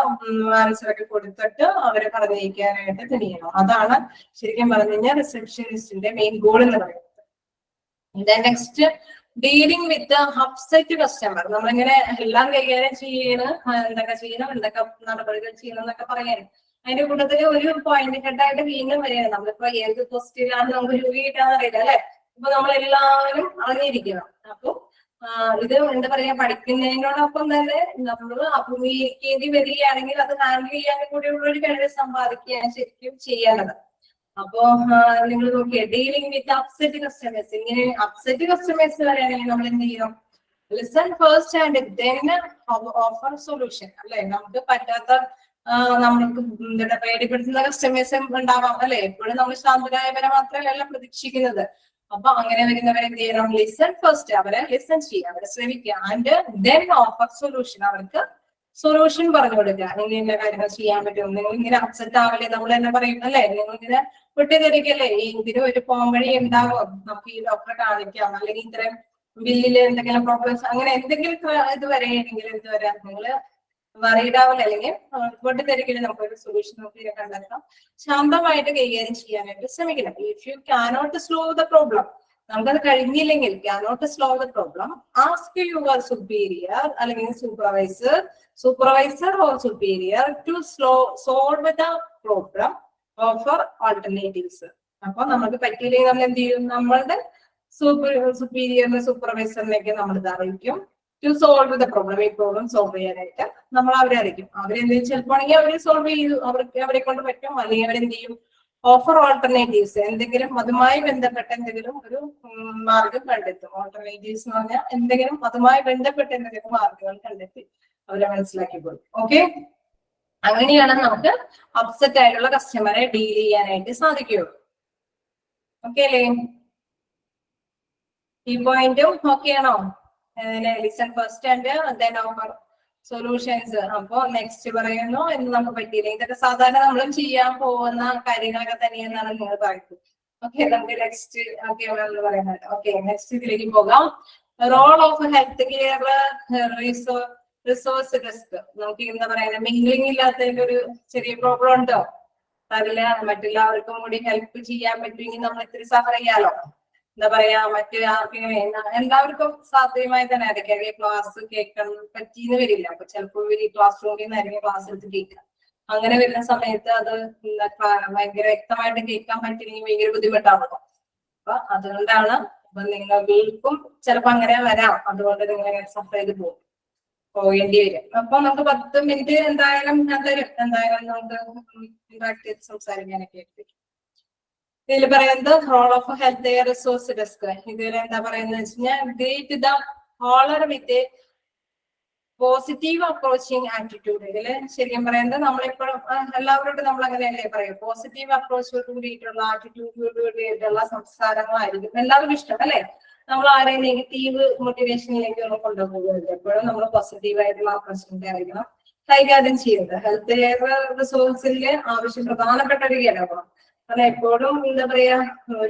ആൻസറൊക്കെ കൊടുത്തിട്ട് അവരെ പറഞ്ഞയിക്കാനായിട്ട് തിരിയണം. അതാണ് ശരിക്കും പറഞ്ഞു കഴിഞ്ഞാൽ റിസപ്ഷനിസ്റ്റിന്റെ മെയിൻ ഗോൾ എന്ന് പറയുന്നത്. Next dealing with upset customer. നമ്മളിങ്ങനെ എല്ലാം കൈകാര്യം ചെയ്യണം, എന്തൊക്കെ ചെയ്യണം, എന്തൊക്കെ നടപടികൾ ചെയ്യണം എന്നൊക്കെ പറയാൻ അതിന്റെ കൂട്ടത്തിൽ ഒരു പോയിന്റ് ഹെഡായിട്ട് വീണ്ടും വരികയാണ്. നമ്മളിപ്പോ ഏത് ക്വസ്റ്റ്യനാണ് നമുക്ക് ജോലി കിട്ടാന്ന് അറിയില്ല അല്ലെ. അപ്പൊ നമ്മളെല്ലാവരും അറിഞ്ഞിരിക്കണം. അപ്പൊ ഇത് എന്താ പറയാ, പഠിക്കുന്നതിനോടൊപ്പം തന്നെ നമ്മൾ അഭിമുഖീകരിക്കേണ്ടി വരികയാണെങ്കിൽ അത് ഹാൻഡിൽ ചെയ്യാൻ കൂടിയുള്ള ഒരു കഴിവ് സമ്പാദിക്കുകയാണ് ശരിക്കും ചെയ്യേണ്ടത്. അപ്പോ നിങ്ങൾ നോക്കിയേ, ഡീലിംഗ് വിത്ത് അപ്സെറ്റ് കസ്റ്റമേഴ്സ്. ഇങ്ങനെ അപ്സെറ്റ് കസ്റ്റമേഴ്സ് വരികയാണെങ്കിൽ നമ്മൾ എന്ത് ചെയ്യണം? Listen first and then offer solution അല്ലെ. നമുക്ക് പറ്റാത്ത നമ്മൾക്ക് എന്താ പേടിപ്പെടുത്തുന്ന കസ്റ്റമേഴ്സ് ഉണ്ടാവാം അല്ലെ. എപ്പോഴും നമ്മൾ ശാന്തരായവരെ മാത്രമല്ല പ്രതീക്ഷിക്കുന്നത്. അപ്പൊ അങ്ങനെ വരുന്നവരെ എന്ത് ചെയ്യണം? ലിസൺ ഫസ്റ്റ്, അവരെ ലിസൺ ചെയ്യുക, അവരെ ശ്രമിക്കുക. ആൻഡ് ദെൻ ഓഫർ സൊല്യൂഷൻ, അവർക്ക് സൊല്യൂഷൻ പറഞ്ഞു കൊടുക്കുക. ഇന്ന കാര്യങ്ങൾ ചെയ്യാൻ പറ്റും, നിങ്ങൾ ഇങ്ങനെ അപ്സെറ്റ് ആവല്ലേ, നമ്മൾ തന്നെ പറയും അല്ലെ. നിങ്ങൾ ഇങ്ങനെ വിട്ടുതരികയല്ലേ, ഇതിന് ഒരു പോം വഴി ഉണ്ടാവും, നമുക്ക് ഈ ഡോക്ടറെ കാണിക്കാം, അല്ലെങ്കിൽ ഇത്തരം ബില്ലില് എന്തെങ്കിലും പ്രോബ്ലംസ് അങ്ങനെ എന്തെങ്കിലും ഇത് വരെയാണെങ്കിൽ എന്ത് വരാം, നിങ്ങള് വറീഡാവില്ല, അല്ലെങ്കിൽ വിട്ടുതരികയില്ല, നമുക്കൊരു സൊല്യൂഷൻ നമുക്ക് കണ്ടെത്താം. ശാന്തമായിട്ട് കൈകാര്യം ചെയ്യാനായിട്ട് ശ്രമിക്കണം. If you cannot slow the problem, നമുക്കത് കഴിഞ്ഞില്ലെങ്കിൽ cannot slow the problem, ask your superior അല്ലെങ്കിൽ supervisor or superior to solve the problem, offer alternatives. അപ്പൊ നമുക്ക് പറ്റിയില്ലെങ്കിൽ നമ്മൾ എന്ത് ചെയ്യും? നമ്മളുടെ സുപ്പീരിയറിനെ സൂപ്പർവൈസറിനെയൊക്കെ നമ്മൾ ഇത് അറിയിക്കും. ടു സോൾവ് ദ പ്രോബ്ലം, ഈ പ്രോബ്ലം സോൾവ് ചെയ്യാനായിട്ട് നമ്മൾ അവരെ അറിയിക്കും. അവരെന്തെങ്കിലും ചിലപ്പോൾ ആണെങ്കിൽ അവരെ സോൾവ് ചെയ്തു, അവരെ കൊണ്ട് പറ്റും. അല്ലെങ്കിൽ അവരെന്ത് ചെയ്യും? ഓഫർ ഓൾട്ടർനേറ്റീവ്സ്, എന്തെങ്കിലും അതുമായി ബന്ധപ്പെട്ട എന്തെങ്കിലും ഒരു മാർഗം കണ്ടെത്തും. ഓൾട്ടർനേറ്റീവ്സ് എന്ന് പറഞ്ഞാൽ എന്തെങ്കിലും അതുമായി ബന്ധപ്പെട്ട എന്തെങ്കിലും മാർഗങ്ങൾ കണ്ടെത്തി അവരെ മനസ്സിലാക്കി കൊടുക്കും. ഓക്കെ, അങ്ങനെയാണ് നമുക്ക് അപ്സെറ്റ് ആയിട്ടുള്ള കസ്റ്റമറെ ഡീൽ ചെയ്യാനായിട്ട് സാധിക്കുകയുള്ളൂ. ഓക്കെ അല്ലേ? ഈ പോയിന്റും ഓക്കെ ആണോ? Listen first and then offer solutions. അപ്പൊ നെക്സ്റ്റ് പറയുന്നു എന്ന് നമുക്ക് പറ്റിയില്ല. ഇതൊക്കെ സാധാരണ നമ്മളും ചെയ്യാൻ പോകുന്ന കാര്യങ്ങളൊക്കെ തന്നെയെന്നാണ് നിങ്ങൾ പറയുന്നത്. ഓക്കെ, നമുക്ക് നെക്സ്റ്റ് ഓക്കെ പറയുന്നത്. ഓക്കെ, നെക്സ്റ്റ് ഇതിലേക്ക് പോകാം. Role of health care resource desk. നമുക്ക് എന്താ പറയുന്നത്, മിംഗ്ലിംഗ് ഇല്ലാത്തതിന്റെ ഒരു ചെറിയ പ്രോബ്ലം ഉണ്ടോ? അതില് മറ്റെല്ലാവർക്കും കൂടി ഹെൽപ്പ് ചെയ്യാൻ പറ്റുമെങ്കിൽ നമ്മൾ ഇത്തിരി സഫർ ചെയ്യാലോ. എന്താ പറയാ, മറ്റു എല്ലാവർക്കും സാധ്യമായി തന്നെ ആയിരിക്കും ക്ലാസ് കേൾക്കാൻ പറ്റിയെന്ന് വരില്ല. അപ്പൊ ചിലപ്പോൾ ഇവര് ക്ലാസ് റൂമിൽ നിന്നായിരിക്കും ക്ലാസ് എടുത്ത് കേൾക്കുക. അങ്ങനെ വരുന്ന സമയത്ത് അത് ഭയങ്കര വ്യക്തമായിട്ട് കേൾക്കാൻ പറ്റില്ലെങ്കിൽ ഭയങ്കര ബുദ്ധിമുട്ടാണല്ലോ. അപ്പൊ അതുകൊണ്ടാണ് നിങ്ങൾക്കും ചിലപ്പോ അങ്ങനെ വരാം. അതുകൊണ്ട് നിങ്ങൾ സഫർ ചെയ്ത് പോകേണ്ടി വരും. അപ്പൊ നമുക്ക് 10 മിനിറ്റ് എന്തായാലും ഞാൻ തരും. എന്തായാലും നമുക്ക് ഇന്ററാക്ട് ചെയ്ത് സംസാരിക്കാനൊക്കെ ആയിട്ട് ഇതിൽ പറയുന്നത് role of health care resource desk. ഇതിൽ എന്താ പറയുന്നത് വെച്ച് കഴിഞ്ഞാൽ, greet the caller with positive approaching attitude. ഇതില് ശരിക്കും പറയുന്നത് നമ്മളെപ്പോഴും എല്ലാവരോടും നമ്മൾ അങ്ങനെയല്ലേ പറയും, പോസിറ്റീവ് അപ്രോച്ചോട് കൂടിയിട്ടുള്ള ആറ്റിറ്റ്യൂഡോട് കൂടിയിട്ടുള്ള സംസാരങ്ങളായിരിക്കും എല്ലാവർക്കും ഇഷ്ടം അല്ലെ. നമ്മൾ ആരെയും നെഗറ്റീവ് മോട്ടിവേഷനിലേക്ക് ഒന്നും കൊണ്ടുപോകുന്നില്ല. എപ്പോഴും നമ്മൾ പോസിറ്റീവ് ആയിട്ടുള്ള അപ്രോച്ചിന്റെ ആയിരിക്കണം കൈകാര്യം ചെയ്യുന്നത്. ഹെൽത്ത് കെയർ റിസോഴ്സിന്റെ ആവശ്യം പ്രധാനപ്പെട്ട ഒരു ഘടകമാണ്. കാരണം എപ്പോഴും എന്താ പറയാ,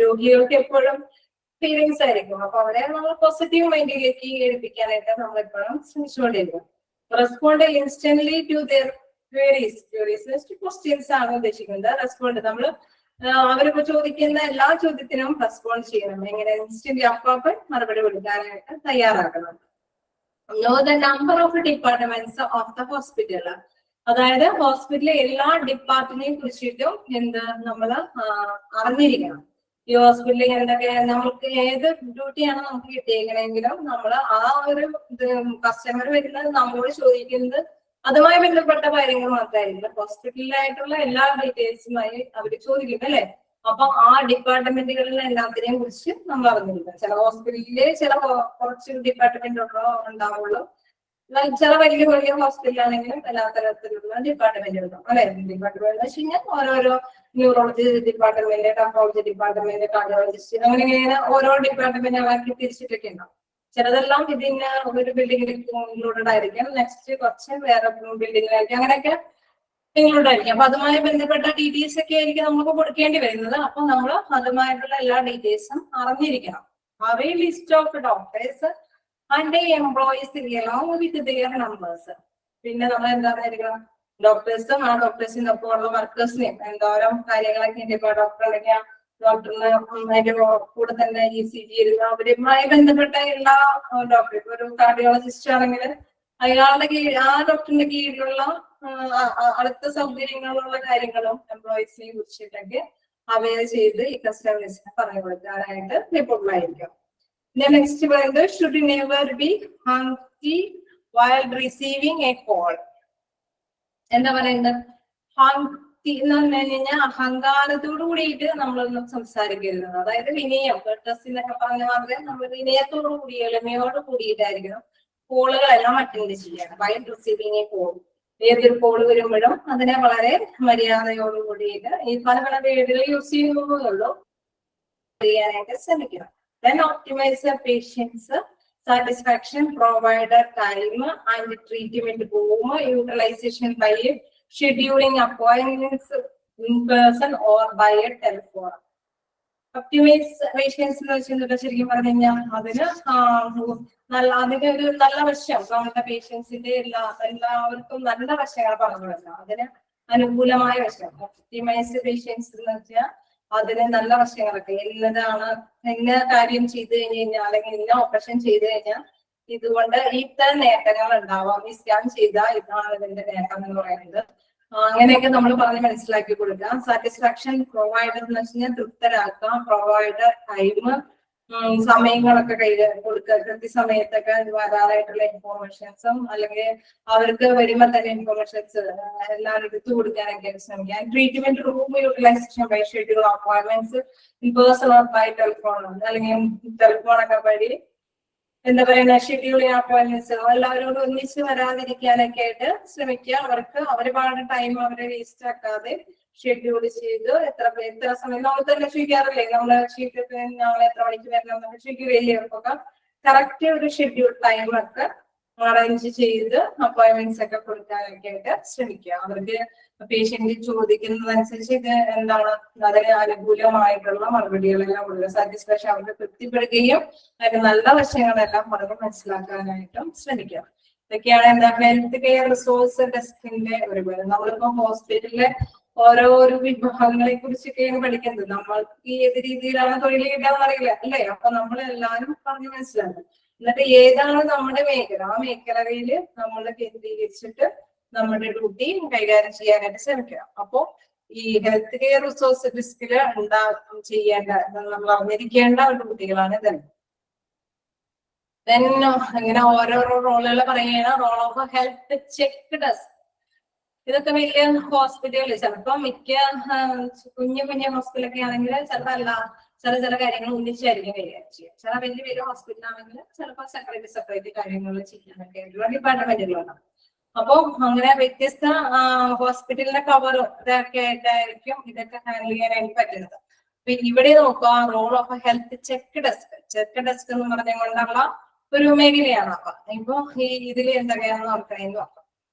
രോഗികൾക്ക് എപ്പോഴും ഫീലിങ്സ് ആയിരിക്കും. അപ്പൊ അവരെ നമ്മൾ പോസിറ്റീവ് മൈൻഡിലേക്ക് എടുപ്പിക്കാനായിട്ട് നമ്മൾ എപ്പോഴും ശ്രമിച്ചുകൊണ്ടിരിക്കും. Respond instantly to their questions ആണ് ഉദ്ദേശിക്കുന്നത്. റെസ്പോണ്ട് നമ്മൾ അവരിപ്പോ ചോദിക്കുന്ന എല്ലാ ചോദ്യത്തിനും റെസ്പോണ്ട് ചെയ്യണം. എങ്ങനെ ഇൻസ്റ്റന്റ് അപ്പോഴപ്പോൾ മറുപടി കൊടുക്കാനായിട്ട് തയ്യാറാക്കണം. Know the number of departments of the hospital. അതായത് ഹോസ്പിറ്റലിലെ എല്ലാ ഡിപ്പാർട്ട്മെന്റിനെ കുറിച്ചിട്ടും എന്ത് നമ്മൾ അറിഞ്ഞിരിക്കണം. ഈ ഹോസ്പിറ്റലിൽ എന്തൊക്കെ നമുക്ക് ഏത് ഡ്യൂട്ടിയാണ് നമുക്ക് കിട്ടിയേക്കണെങ്കിലും നമ്മൾ ആ ഒരു കസ്റ്റമർ വരുന്നത് നമ്മളോട് ചോദിക്കുന്നത് അതുമായി ബന്ധപ്പെട്ട കാര്യങ്ങൾ മാത്രമായിരിക്കും. ഹോസ്പിറ്റലിലായിട്ടുള്ള എല്ലാ ഡീറ്റെയിൽസുമായി അവർ ചോദിക്കും അല്ലെ. അപ്പൊ ആ ഡിപ്പാർട്ട്മെന്റുകളിൽ എല്ലാത്തിനെയും കുറിച്ച് നമ്മൾ അറിഞ്ഞിരിക്കണം. ചില ഹോസ്പിറ്റലില് ചില കുറച്ച് ഡിപ്പാർട്ട്മെന്റ് ഉണ്ടാവുള്ളൂ. ചില വലിയ വലിയ ഹോസ്പിറ്റലാണെങ്കിലും എല്ലാ തരത്തിലുള്ള ഡിപ്പാർട്ട്മെന്റ് ഉണ്ടാവും അല്ലെ. ഡിപ്പാർട്ട്മെന്റ് എന്ന് വെച്ച് കഴിഞ്ഞാൽ ഓരോരോ neurology department, cardiology department, cardiologist അങ്ങനെ ഓരോ ഡിപ്പാർട്ട്മെന്റ് ആക്കി തിരിച്ചിട്ടൊക്കെ ഉണ്ടാവും. ചിലതെല്ലാം ഇതിന് ഒരു ബിൽഡിംഗിൽ ഇൻക്ലൂഡഡ് ആയിരിക്കും, നെക്സ്റ്റ് കുറച്ച് വേറെ ബിൽഡിങ്ങിലായിരിക്കും, അങ്ങനെയൊക്കെ ഇൻക്ലൂഡ് ആയിരിക്കും. അപ്പൊ അതുമായി ബന്ധപ്പെട്ട ഡീറ്റെയിൽസ് ഒക്കെ ആയിരിക്കും നമുക്ക് കൊടുക്കേണ്ടി വരുന്നത്. അപ്പൊ നമ്മൾ അതുമായിട്ടുള്ള എല്ലാ ഡീറ്റെയിൽസും അറിഞ്ഞിരിക്കണം. Away list of doctors and employees along with their numbers. പിന്നെ നമ്മൾ എന്താ പറയുക, ഡോക്ടേഴ്സും ആ ഡോക്ടേഴ്സിന്റെ ഒപ്പം ഉള്ള വർക്കേഴ്സിനെയും എന്തോരം കാര്യങ്ങളൊക്കെ ഉണ്ട്. ഇപ്പൊ ഡോക്ടർ ഉണ്ടെങ്കിൽ ഡോക്ടറിന് അതിന്റെ കൂടെ തന്നെ ECG ഇരുന്ന് അവരുമായി ബന്ധപ്പെട്ട എല്ലാ ഡോക്ടർ, ഒരു കാർഡിയോളജിസ്റ്റ് ആണെങ്കിൽ അയാളുടെ ആ ഡോക്ടറിന്റെ കീഴിലുള്ള അടുത്ത സൗകര്യങ്ങളുള്ള കാര്യങ്ങളും എംപ്ലോയീസിനെ കുറിച്ചിട്ടൊക്കെ അവെയർ ചെയ്ത് ഈ കസ്റ്റമേഴ്സിനെ പറഞ്ഞു കൊടുക്കാനായിട്ട് നിപുണമായിരിക്കും. നെക്സ്റ്റ് പറയുന്നത് should never be hungry while receiving A call. എന്താ പറയുന്നത്? ഹംഗ്രി എന്ന് പറഞ്ഞു കഴിഞ്ഞാൽ അഹങ്കാരത്തോടു കൂടിയിട്ട് നമ്മളൊന്നും സംസാരിക്കരുത്. അതായത് വിനയം, എന്നൊക്കെ പറഞ്ഞ മാത്രമേ നമ്മൾ വിനയത്തോടു കൂടി എളിമയോട് കൂടിയിട്ടായിരിക്കണം കോളുകളെല്ലാം അറ്റൻഡ് ചെയ്യണം. വൈൽ റിസീവിങ് എ കോൾ, ഏതൊരു കോള് വരുമ്പോഴും അതിനെ വളരെ മര്യാദയോട് കൂടിയിട്ട് ഈ പല പല വേർഡുകൾ യൂസ് ചെയ്യുന്നുള്ളൂ ചെയ്യാനായിട്ട് ശ്രമിക്കണം. Then optimize the patient's satisfaction, provider time and treatment room utilization by scheduling appointments in person or by a telephone. Optimise patients എന്ന് വെച്ചിട്ട് ശരിക്കും പറഞ്ഞു കഴിഞ്ഞാൽ അതിന്റെ ഒരു നല്ല വശം നമ്മുടെ പേഷ്യൻസിന്റെ എല്ലാവർക്കും നല്ല വശങ്ങൾ പറഞ്ഞുവല്ലോ. അതിന് അനുകൂലമായ വശം ഒപ്റ്റിമൈസ് പേഷ്യൻസ് എന്ന് വെച്ചാൽ അതിന് നല്ല വശങ്ങളൊക്കെ എന്നതാണ്. ഇന്ന കാര്യം ചെയ്തു കഴിഞ്ഞാൽ അല്ലെങ്കിൽ ഇന്ന ഓപ്പറേഷൻ ചെയ്തു കഴിഞ്ഞാൽ ഇതുകൊണ്ട് ഇത്തരം നേട്ടങ്ങൾ ഉണ്ടാവാം, ഈ സ്കാൻ ചെയ്താൽ ഇതാണ് ഇതിന്റെ നേട്ടം എന്ന് പറയുന്നത്. അങ്ങനെയൊക്കെ നമ്മൾ പറഞ്ഞ് മനസ്സിലാക്കി കൊടുക്കാം. സാറ്റിസ്ഫാക്ഷൻ പ്രൊവൈഡർ എന്ന് വെച്ച് കഴിഞ്ഞാൽ തൃപ്തരാക്കാം. പ്രൊവൈഡർ ടൈം, സമയങ്ങളൊക്കെ കൊടുക്കുക, കൃത്യസമയത്തൊക്കെ വരാനായിട്ടുള്ള ഇൻഫോർമേഷൻസും അല്ലെങ്കിൽ അവർക്ക് വരുമ്പോൾ തന്നെ ഇൻഫോർമേഷൻസ് എല്ലാം എടുത്തു കൊടുക്കാനൊക്കെ ശ്രമിക്കാം. Treatment room utilisation by schedule appointments in person or by telephone, അല്ലെങ്കിൽ ടെലിഫോണൊക്കെ വഴി എന്താ പറയുക ഷെഡ്യൂളിങ് അപ്പോയിന്റ്മെന്റ്സ് എല്ലാവരോടും ഒന്നിച്ച് വരാതിരിക്കാനൊക്കെ ആയിട്ട് ശ്രമിക്കുക. അവർക്ക് ഒരുപാട് ടൈം അവരെ വേസ്റ്റ് ആക്കാതെ ഷെഡ്യൂൾ ചെയ്ത് എത്ര സമയം നമ്മൾ തന്നെ ചോദിക്കാറില്ലേ, നമ്മള് ഷീറ്റ് നാളെ എത്ര മണിക്ക് വരണം എന്നൊക്കെ ചോദിക്കുകയില്ലേ. അവർക്കൊക്കെ കറക്റ്റ് ഒരു ഷെഡ്യൂൾ ടൈം ഒക്കെ അറേഞ്ച് ചെയ്ത് അപ്പോയിന്റ്മെന്റ്സ് ഒക്കെ കൊടുക്കാനൊക്കെ ആയിട്ട് ശ്രമിക്കുക. അവർക്ക് പേഷ്യന്റ് ചോദിക്കുന്നതനുസരിച്ച് ഇത് എന്താണ് അതിന് അനുകൂലമായിട്ടുള്ള മറുപടികളെല്ലാം കൊടുക്കുക. സാറ്റിസ്ഫാക്ഷൻ അവർക്ക് തൃപ്തിപ്പെടുകയും അതിന്റെ നല്ല വശങ്ങളെല്ലാം പറഞ്ഞ് മനസ്സിലാക്കാനായിട്ടും ശ്രമിക്കുക. ഇതൊക്കെയാണ് എന്താ ഹെൽത്ത് കെയർ റിസോഴ്സ് ഡെസ്കിന്റെ ഒരു പേര്. നമ്മളിപ്പോ ഹോസ്പിറ്റലിലെ ഓരോരോ വിഭാഗങ്ങളെ കുറിച്ചൊക്കെയാണ് പഠിക്കുന്നത്. നമ്മൾക്ക് ഏത് രീതിയിലാണ് തൊഴിൽ കിട്ടാന്ന് അറിയില്ല അല്ലേ. അപ്പൊ നമ്മൾ എല്ലാവരും പറഞ്ഞ് മനസ്സിലാക്കും. എന്നിട്ട് ഏതാണ് നമ്മുടെ മേഖല, ആ മേഖലയിൽ നമ്മൾ കേന്ദ്രീകരിച്ചിട്ട് നമ്മുടെ ഡ്യൂട്ടി കൈകാര്യം ചെയ്യാനായിട്ട് ശ്രമിക്കുക. അപ്പോ ഈ ഹെൽത്ത് കെയർ റിസോഴ്സ് ഡെസ്കില് ചെയ്യേണ്ട നമ്മൾ അറിഞ്ഞിരിക്കേണ്ട ഡ്യൂട്ടികളാണ് ഇതെല്ലാം. ഇങ്ങനെ ഓരോരോ റോളുകൾ പറയുകയാണ്. Role of health check desk, ഇതൊക്കെ വലിയ ഹോസ്പിറ്റലുകളിൽ ചിലപ്പോ മിക്ക കുഞ്ഞു ഹോസ്പിറ്റലൊക്കെ ആണെങ്കിൽ ചിലപ്പോ അല്ല ചില കാര്യങ്ങൾ ഒന്നിച്ചായിരിക്കും കൈകാര്യം ചെയ്യുക. ചില വലിയ ഹോസ്പിറ്റലാണെങ്കിൽ ചിലപ്പോൾ സെപ്പറേറ്റ് കാര്യങ്ങൾ ചെയ്യാനൊക്കെ ആയിട്ടുള്ള ഡിപ്പാർട്ട്മെന്റുകളാണ്. അപ്പൊ അങ്ങനെ വ്യത്യസ്ത ഹോസ്പിറ്റലിന്റെ കവർ ഇതൊക്കെ ആയിട്ടായിരിക്കും ഇതൊക്കെ ഹാൻഡിൽ ചെയ്യാനായിട്ട് പറ്റുന്നത്. അപ്പൊ ഇവിടെ നോക്കുക role of health check desk എന്ന് പറഞ്ഞുകൊണ്ടുള്ള ഒരു മേഖലയാണ്. അപ്പൊ ഇപ്പൊ ഇതിൽ എന്തൊക്കെയാണെന്ന് നോക്കണമെന്ന് നോക്കാം.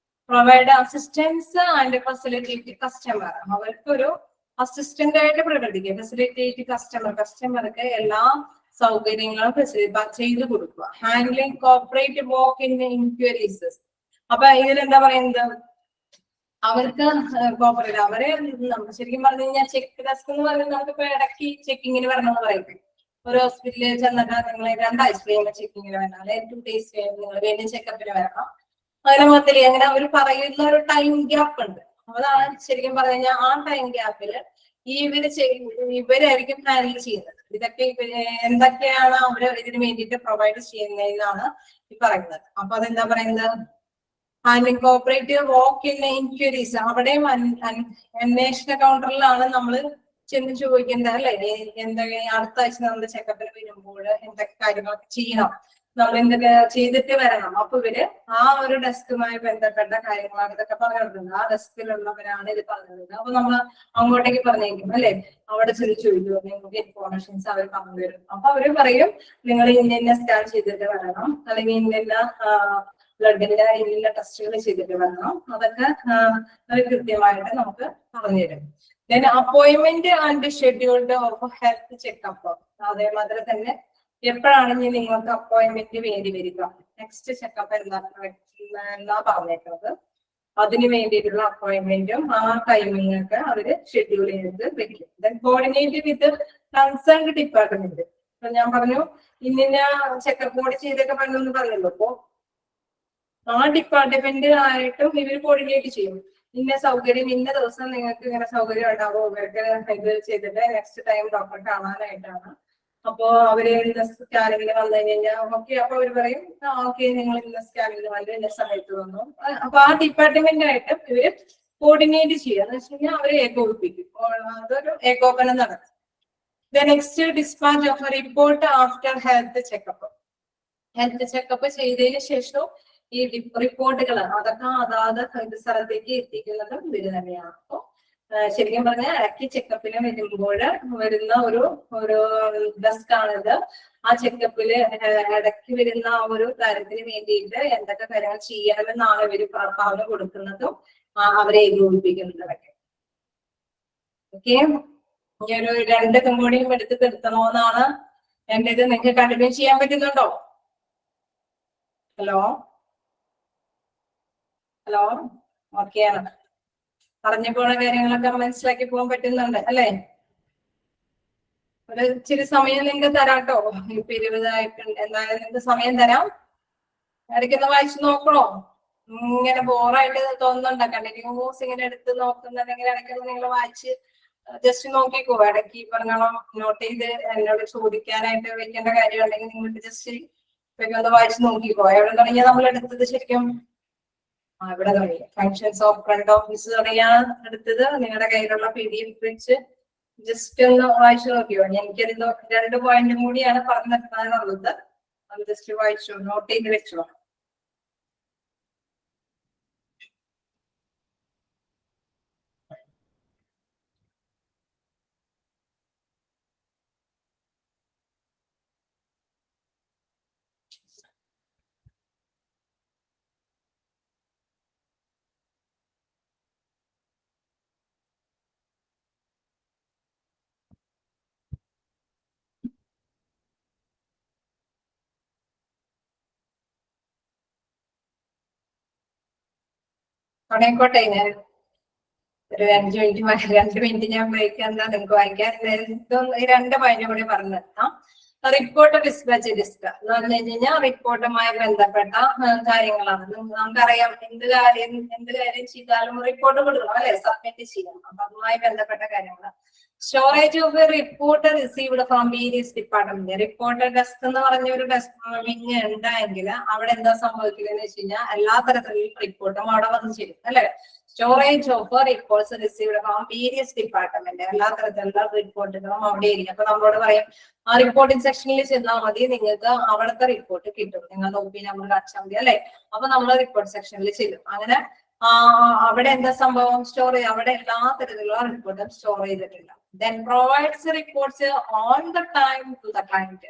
Provide assistance and facilitate customer, അവർക്കൊരു അസിസ്റ്റന്റ് ആയിട്ട് പ്രവർത്തിക്കുക. ഫെസിലിറ്റേറ്റ് കസ്റ്റമർക്ക് എല്ലാ സൗകര്യങ്ങളും ചെയ്തു കൊടുക്കുക. Handling corporate walk in enquiries, അപ്പൊ ഇതിലെന്താ പറയുന്നത്, അവർക്ക് കോർപ്പറേറ്റ് അവരെ ശരിക്കും പറഞ്ഞു കഴിഞ്ഞാൽ ചെക്ക് ഡെസ്ക് എന്ന് പറയുന്നത് നമുക്കിപ്പോ ഇടയ്ക്ക് ചെക്കിങ്ങിന് വരണമെന്ന് പറയുന്നത്. ഒരു ഹോസ്പിറ്റലിൽ ചെന്നിട്ട് നിങ്ങൾ 2 ആഴ്ച കഴിയുമ്പോൾ ചെക്കിങ്ങിന് വരണം, അല്ലെങ്കിൽ 2 days കഴിയുമ്പോൾ നിങ്ങൾ വീണ്ടും ചെക്കപ്പിന് വരണം. അങ്ങനെ മൊത്തത്തിൽ അങ്ങനെ അവർ പറയുന്ന ഒരു ടൈം ഗ്യാപ്പ് ഉണ്ട്. അതാണ് ശരിക്കും പറഞ്ഞു കഴിഞ്ഞാൽ ആ ടൈം ഗ്യാപ്പില് ഇവരായിരിക്കും ഹാൻഡിൽ ചെയ്യുന്നത്. ഇതൊക്കെ എന്തൊക്കെയാണ് അവര് ഇതിന് വേണ്ടിയിട്ട് പ്രൊവൈഡ് ചെയ്യുന്നതെന്നാണ് ഈ പറയുന്നത്. അപ്പൊ അതെന്താ പറയുന്നത്, handling cooperative walk in enquiries, അവിടെയും അന്വേഷണ കൗണ്ടറിലാണ് നമ്മൾ ചെന്ന് ചോദിക്കുന്നത് അല്ലെ, എന്തൊക്കെ അടുത്ത ആഴ്ച നമ്മുടെ ചെക്കപ്പിന് വരുമ്പോൾ എന്തൊക്കെ കാര്യങ്ങളൊക്കെ ചെയ്യണം, നമ്മൾ എന്തൊക്കെ ചെയ്തിട്ട് വരണം. അപ്പൊ ഇവര് ആ ഒരു ഡെസ്കുമായി ബന്ധപ്പെട്ട കാര്യങ്ങളാണ് ഇതൊക്കെ പറഞ്ഞിരുന്നത്. ആ ഡെസ്കിലുള്ളവരാണ് ഇത് പറഞ്ഞത്. അപ്പൊ നമ്മൾ അങ്ങോട്ടേക്ക് പറഞ്ഞേക്കും അല്ലെ, അവിടെ ചെന്ന് ചോദിക്കും, നിങ്ങൾക്ക് ഇൻഫോർമേഷൻസ് അവർ പറഞ്ഞു തരും. അപ്പൊ അവര് പറയും നിങ്ങൾ ഇന്ന സ്കാൻ ചെയ്തിട്ട് വരണം, അല്ലെങ്കിൽ ഇന്ന ബ്ലഡിന്റെ ഇന്ന ടെസ്റ്റുകൾ ചെയ്തിട്ട് വരണം. അതൊക്കെ അവർ കൃത്യമായിട്ട് നമുക്ക് പറഞ്ഞുതരും. Then appointment and scheduled of health checkup, അതേമാതിരി തന്നെ എപ്പോഴാണ് ഇനി നിങ്ങൾക്ക് അപ്പോയിന്റ്മെന്റ് വേണ്ടി വരിക, നെക്സ്റ്റ് ചെക്കപ്പ് എന്താ പറഞ്ഞേക്കുന്നത്. അതിന് വേണ്ടിയിട്ടുള്ള അപ്പോയിന്റ്മെന്റും ആ ടൈമിംഗ് ഒക്കെ അവര് ഷെഡ്യൂൾ ചെയ്ത് വെക്കും. ദെൻ കോർഡിനേറ്റ് വിത്ത് കൺസേൺഡ് ഡിപ്പാർട്ട്മെന്റ്. അപ്പൊ ഞാൻ പറഞ്ഞു ഇന്ന ചെക്കപ്പ് കൂടി ചെയ്തൊക്കെ പറഞ്ഞെന്ന് പറഞ്ഞല്ലോ. അപ്പൊ ആ ഡിപ്പാർട്ട്മെന്റ് ആയിട്ടും ഇവർ കോർഡിനേറ്റ് ചെയ്യും. ഇന്ന സൗകര്യം ഇന്ന ദിവസം നിങ്ങൾക്ക് ഇങ്ങനെ സൗകര്യം ഉണ്ടാവോ, ഇവർക്ക് ഇത് ചെയ്തിട്ട് നെക്സ്റ്റ് ടൈം ഡോക്ടറെ കാണാനായിട്ടാണ്. അപ്പോ അവര് ഇന്ന സ്കാനിങ്ങിന് വന്നു കഴിഞ്ഞാൽ ഓക്കെ, അപ്പൊ അവര് പറയും ഓക്കെ നിങ്ങൾ ഇന്ന സ്കാനിങ്ങിന് വന്നു ഇന്ന സമയത്ത് വന്നു. അപ്പൊ ആ ഡിപ്പാർട്ട്മെന്റ് ആയിട്ട് ഇവര് കോർഡിനേറ്റ് ചെയ്യുക എന്ന് വെച്ച് കഴിഞ്ഞാൽ അവരെ ഏകോപിപ്പിക്കും. അതൊരു ഏകോപനം നടക്കും. Next dispatch of report after health checkup. Health checkup ചെയ്തതിന് ശേഷം ഈ റിപ്പോർട്ടുകൾ അതൊക്കെ അതാത് സ്ഥലത്തേക്ക് എത്തിക്കുന്നതും ഇവര് തന്നെയാണ്. അപ്പൊ ശരിക്കും പറഞ്ഞാൽ ഇടയ്ക്ക് ചെക്കപ്പിന് വരുമ്പോൾ വരുന്ന ഒരു ഡെസ്ക് ആണിത്. ആ ചെക്കപ്പില് ഇടയ്ക്ക് വരുന്ന ആ ഒരു കാര്യത്തിന് വേണ്ടിയിട്ട് എന്തൊക്കെ കാര്യങ്ങൾ ചെയ്യണമെന്നാണ് ഇവര് പറഞ്ഞു കൊടുക്കുന്നതും അവരെ ഏകോപിപ്പിക്കുന്നതൊക്കെ. ഓക്കെ, ഇനി ഒരു 2 കൂടിയും എടുത്ത് നിർത്തണമെന്നാണ് എന്റെ ഇത്. നിങ്ങൾക്ക് കണ്ടിന്യൂ ചെയ്യാൻ പറ്റുന്നുണ്ടോ? ഹലോ ഹലോ, ഓക്കെയാണ്. പറഞ്ഞു പോണ കാര്യങ്ങളൊക്കെ മനസ്സിലാക്കി പോകാൻ പറ്റുന്നുണ്ട് അല്ലേ? ഒരു ഇച്ചിരി സമയം നിങ്ങൾക്ക് തരാട്ടോ. ഇപ്പൊ 20 ആയിട്ടുണ്ട്. എന്തായാലും നിങ്ങൾക്ക് സമയം തരാം. ഇടയ്ക്കൊന്ന് വായിച്ചു നോക്കണോ? ഇങ്ങനെ ബോറായിട്ട് തോന്നുന്നുണ്ടോ? കണ്ടിന്യൂസ് ഇങ്ങനെ എടുത്ത് നോക്കുന്നുണ്ടെങ്കിൽ ഇടയ്ക്കൊന്ന് നിങ്ങൾ വായിച്ച് ജസ്റ്റ് നോക്കിക്കോ. ഇടയ്ക്ക് പറഞ്ഞോളാം നോട്ട് ചെയ്ത് എന്നോട് ചോദിക്കാനായിട്ട് വെക്കേണ്ട കാര്യം ഉണ്ടെങ്കിൽ നിങ്ങൾക്ക് ജസ്റ്റ് ഒന്ന് വായിച്ച് നോക്കിക്കോ. എവിടെ തുടങ്ങിയാൽ നമ്മൾ എടുത്തത് ശരിക്കും? ഇവിടെ തുടങ്ങി. ഫങ്ഷൻസ് ഓഫ് ഫ്രണ്ട് ഓഫീസ് തുടങ്ങിയാണ് എടുത്തത്. നിങ്ങളുടെ കയ്യിലുള്ള PDF വെച്ച് ജസ്റ്റ് ഒന്ന് വായിച്ചു നോക്കിയോ. എനിക്കതിൽ 2 പോയിന്റും കൂടിയാണ് പറഞ്ഞിട്ടുള്ളത്. അത് ജസ്റ്റ് വായിച്ചോ, നോട്ട് ചെയ്ത് വെച്ചോ. തുടങ്ങിക്കോട്ടെ. ഞാൻ ഒരു 2 മിനിറ്റ് ഞാൻ ബ്രേക്ക് എന്താ നിങ്ങൾക്ക് വായിക്കാൻ. ഈ 2 പോയിന്റ് കൂടി പറഞ്ഞു തരാം. റിപ്പോർട്ട് ഡിസ്പാച്ച് ഡിസ്ക എന്ന് പറഞ്ഞു കഴിഞ്ഞാൽ റിപ്പോർട്ടുമായി ബന്ധപ്പെട്ട കാര്യങ്ങളാണ്. നമുക്കറിയാം എന്ത് കാര്യം ചെയ്താലും റിപ്പോർട്ട് കൊടുക്കണം അല്ലെ, സബ്മിറ്റ് ചെയ്യണം. അപ്പൊ അതുമായി ബന്ധപ്പെട്ട കാര്യങ്ങളാണ്. Storage of report received from various department. Report desk എന്ന് പറഞ്ഞ ഒരു ഡെസ്ക് വിങ് ഉണ്ടായെങ്കിൽ അവിടെ എന്താ സംഭവിക്കുന്നത് വെച്ച് കഴിഞ്ഞാൽ എല്ലാ തരത്തിലുള്ള റിപ്പോർട്ടും അവിടെ വന്നു ചേരും അല്ലെ. Storage of reports received from various department. എല്ലാ തരത്തിലുള്ള റിപ്പോർട്ടുകളും അവിടെ ആയിരിക്കും. അപ്പൊ നമ്മളോട് പറയും ആ റിപ്പോർട്ടിംഗ് സെക്ഷനിൽ ചെന്നാൽ മതി, നിങ്ങൾക്ക് അവിടുത്തെ റിപ്പോർട്ട് കിട്ടും. നിങ്ങളുടെ OP നമ്പർ കാണിച്ചാൽ മതി അല്ലെ. അപ്പൊ നമ്മൾ റിപ്പോർട്ട് സെക്ഷനിൽ ചെല്ലും. അങ്ങനെ അവിടെ എന്താ സംഭവം? അവിടെ എല്ലാ തരത്തിലുള്ള റിപ്പോർട്ടും സ്റ്റോർ ചെയ്തിട്ടില്ല. Then provides reports on the time to the client.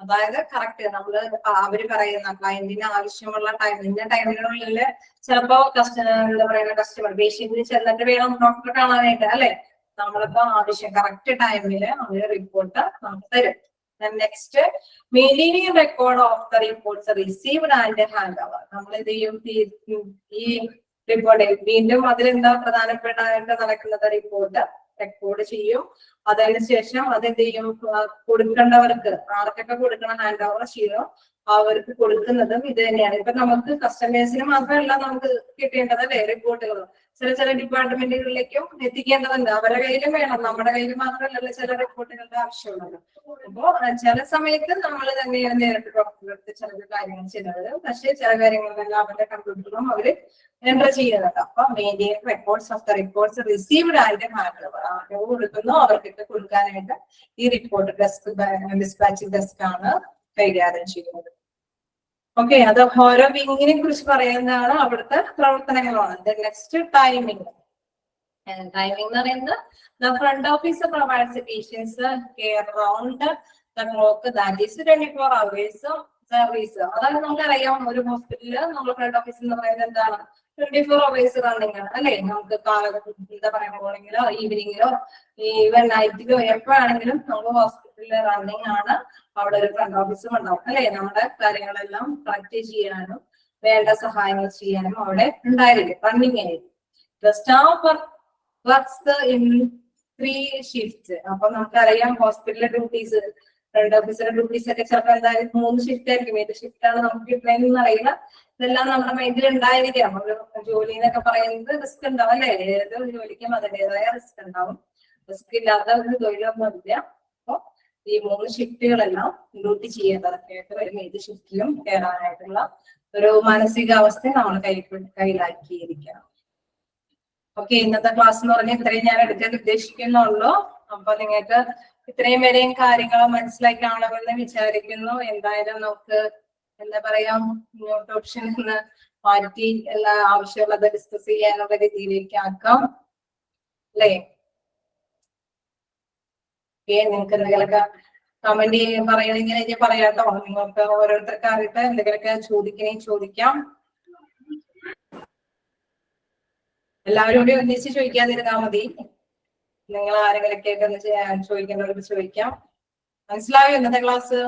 അതായത് കറക്റ്റ് നമ്മള് അവര് പറയുന്ന ക്ലയന്റിന് ആവശ്യമുള്ള ടൈമിനുള്ളിൽ ചിലപ്പോ എന്താ പറയുക കസ്റ്റമർ പേഷ്യന്റിന് ചെന്നിട്ട് വേണം ഡോക്ടറെ കാണാനായിട്ട് അല്ലെ. നമ്മളിപ്പോ ആവശ്യം കറക്റ്റ് ടൈമില് അവര് റിപ്പോർട്ട് നമുക്ക് തരും. Next maintaining record of the reports received and hand over. നമ്മൾ എന്ത് ചെയ്യും? ഈ റിപ്പോർട്ട് വീണ്ടും അതിലെന്താ പ്രധാനപ്പെട്ടായിട്ട് നടക്കുന്നത്? റിപ്പോർട്ട് റെക്കോർഡ് ചെയ്യും. അതിനുശേഷം അതെന്ത് ചെയ്യും? കൊടുക്കേണ്ടവർക്ക് ആർക്കൊക്കെ കൊടുക്കണം ഹാൻഡ് ഓവർ ചെയ്യും. അവർക്ക് കൊടുക്കുന്നതും ഇത് തന്നെയാണ്. ഇപ്പൊ നമുക്ക് കസ്റ്റമേഴ്സിന് മാത്രമല്ല നമുക്ക് കിട്ടേണ്ടത് അല്ലെ റിപ്പോർട്ടുകൾ. ചില ഡിപ്പാർട്ട്മെന്റുകളിലേക്കും എത്തിക്കേണ്ടതുണ്ട്. അവരുടെ കയ്യിലും വേണം, നമ്മുടെ കയ്യിൽ മാത്രമല്ല ചില റിപ്പോർട്ടുകളുടെ ആവശ്യമുള്ളത്. അപ്പോ ചില സമയത്ത് നമ്മൾ തന്നെയാണ് നേരിട്ട് ഡോക്ടറെടുത്ത് ചില കാര്യങ്ങൾ ചെയ്യുന്നത്. പക്ഷേ ചില കാര്യങ്ങളെല്ലാം അവരുടെ കമ്പ്യൂട്ടറിലും അവര് എൻറ്റർ ചെയ്യുന്നുണ്ട്. അപ്പൊ maintain records of the reports received and hand over. ആരോ കൊടുക്കുന്നു അവർക്കൊക്കെ കൊടുക്കാനായിട്ട് ഈ റിപ്പോർട്ട് ഡെസ്ക് ഡിസ്പാച്ചിങ് ഡെസ്ക് ആണ് കൈകാര്യം ചെയ്യുന്നത്. ഓക്കെ, അത് ഓരോ വിങ്ങിനെ കുറിച്ച് പറയുന്നതാണ്, അവിടുത്തെ പ്രവർത്തനങ്ങളാണ്. Next timing. ടൈമിംഗ് എന്ന് പറയുന്നത് the front office provides patients care round the clock, that is 24 hours service. അതായത് നമുക്കറിയാം ഒരു ഹോസ്പിറ്റലില് നമ്മൾ ഫ്രണ്ട് ഓഫീസ് എന്ന് പറയുന്നത് എന്താണ്? 24 hours റണ്ണിങ് ആണ് അല്ലെ. നമുക്ക് എന്താ പറയാ മോർണിംഗിലോ ഈവനിങ്ങിലോ ഈവൻ നൈറ്റിലോ എപ്പോഴാണെങ്കിലും നമുക്ക് ഹോസ്പിറ്റലിൽ റണ്ണിങ് ആണ്. അവിടെ ഒരു ഫ്രണ്ട് ഓഫീസും ഉണ്ടാവും അല്ലെ. നമ്മുടെ കാര്യങ്ങളെല്ലാം കളക്ട് ചെയ്യാനും വേണ്ട സഹായങ്ങൾ ചെയ്യാനും അവിടെ ഉണ്ടായിരിക്കും, റണ്ണിങ് ആയിരിക്കും. The staff works in 3 shifts. അപ്പൊ നമുക്കറിയാം ഹോസ്പിറ്റലിലെ ഡ്യൂട്ടീസ്, ഫ്രണ്ട് ഓഫീസറുടെ ഡ്യൂട്ടീസ് ഒക്കെ ചിലപ്പോൾ എന്തായാലും 3 ഷിഫ്റ്റ് ആയിരിക്കും. ഏത് ഷിഫ്റ്റാണ് നമുക്ക് കിട്ടുന്നതെന്ന് അറിയില്ല. ഇതെല്ലാം നമ്മുടെ മൈൻഡിൽ ഉണ്ടായിരിക്കാം. ഒരു ജോലി എന്നൊക്കെ പറയുന്നത് റിസ്ക് ഉണ്ടാവും അല്ലെ? ഏത് ജോലിക്കും അതിൻ്റെതായ റിസ്ക് ഉണ്ടാവും. റിസ്ക് ഇല്ലാത്ത ഒരു തൊഴിലൊന്നുമില്ല. അപ്പൊ ഈ 3 ഷിഫ്റ്റുകളെല്ലാം ഡ്യൂട്ടി ചെയ്യേണ്ടതൊക്കെ ആയിട്ട് വരും. ഏത് ഷിഫ്റ്റിലും കയറാനായിട്ടുള്ള ഒരു മാനസികാവസ്ഥ നമ്മൾ കയ്യിലാക്കിയിരിക്കണം. ഓക്കെ, ഇന്നത്തെ ക്ലാസ് എന്ന് പറഞ്ഞാൽ ഇത്രയും ഞാൻ എടുക്കാൻ ഉദ്ദേശിക്കുന്നുള്ളൂ. അപ്പൊ നിങ്ങൾക്ക് ഇത്രയും വരെയും കാര്യങ്ങൾ മനസ്സിലാക്കി കാണുമെന്ന് വിചാരിക്കുന്നു. എന്തായാലും നമുക്ക് എന്താ പറയാ, നോട്ട് ഓപ്ഷൻ എന്ന് മാറ്റി എല്ലാ ആവശ്യമുള്ളത് ഡിസ്കസ് ചെയ്യാനുള്ള രീതിയിലേക്ക് ആക്കാം അല്ലേ? നിങ്ങൾക്ക് എന്തെങ്കിലുമൊക്കെ കമന്റ് പറയണെങ്കിൽ ഞാൻ പറയാട്ടോ. നിങ്ങൾക്ക് ഓരോരുത്തർക്കായിട്ട് എന്തെങ്കിലുമൊക്കെ ചോദിക്കാം. എല്ലാവരും കൂടി ഒന്നിച്ച് ചോദിക്കാതിരുന്നാ മതി. നിങ്ങൾ ആരെങ്കിലൊക്കെ ആയിട്ട് ചോദിക്കേണ്ടവർക്ക് ചോദിക്കാം. മനസ്സിലായോ ഇന്നത്തെ ക്ലാസ്?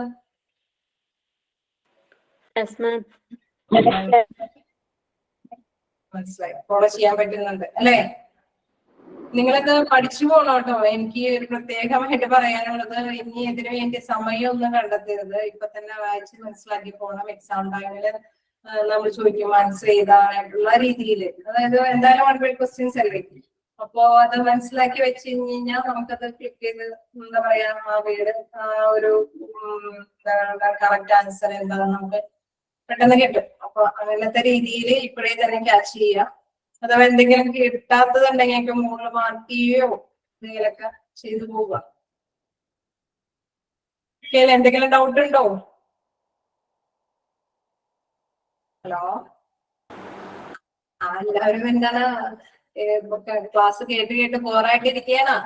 മനസ്സിലായി, ഫോളോ ചെയ്യാൻ പറ്റുന്നുണ്ട് അല്ലേ? നിങ്ങളത് പഠിച്ചു പോകണം കേട്ടോ. എനിക്ക് ഒരു പ്രത്യേകമായിട്ട് പറയാനുള്ളത്, ഇനി ഇതിനു വേണ്ടി സമയമൊന്നും കണ്ടെത്തരുത്. ഇപ്പൊ തന്നെ വായിച്ച് മനസ്സിലാക്കി പോകണം. എക്സാം ടൈമില് നമ്മൾ ചോദിക്കും ആൻസർ ചെയ്തായിട്ടുള്ള രീതിയിൽ. അതായത് എന്തായാലും 1 ക്വസ്റ്റ്യൻസ് അല്ലേ. അപ്പോ അത് മനസ്സിലാക്കി വെച്ച് കഴിഞ്ഞാൽ നമുക്കത് ക്ലിക്ക് ചെയ്ത് എന്താ പറയാ, ആ വീട് ഒരു കറക്റ്റ് ആൻസർ എന്താണെന്ന് നമുക്ക് പെട്ടെന്ന് കിട്ടും. അപ്പൊ അങ്ങനത്തെ രീതിയിൽ ഇപ്പോഴേ തന്നെ ക്യാച്ച് ചെയ്യാം. അഥവാ എന്തെങ്കിലും കിട്ടാത്തതുണ്ടെങ്കിൽ മുകളിൽ മാർക്ക് ചെയ്യുകയോ എന്തെങ്കിലുമൊക്കെ ചെയ്തു പോവുക. എന്തെങ്കിലും ഡൗട്ട് ഉണ്ടോ? ഹലോ, എല്ലാവരും എന്താണ് ക്ലാസ് കേട്ട് ബോറായിട്ടിരിക്കുകയാണോ?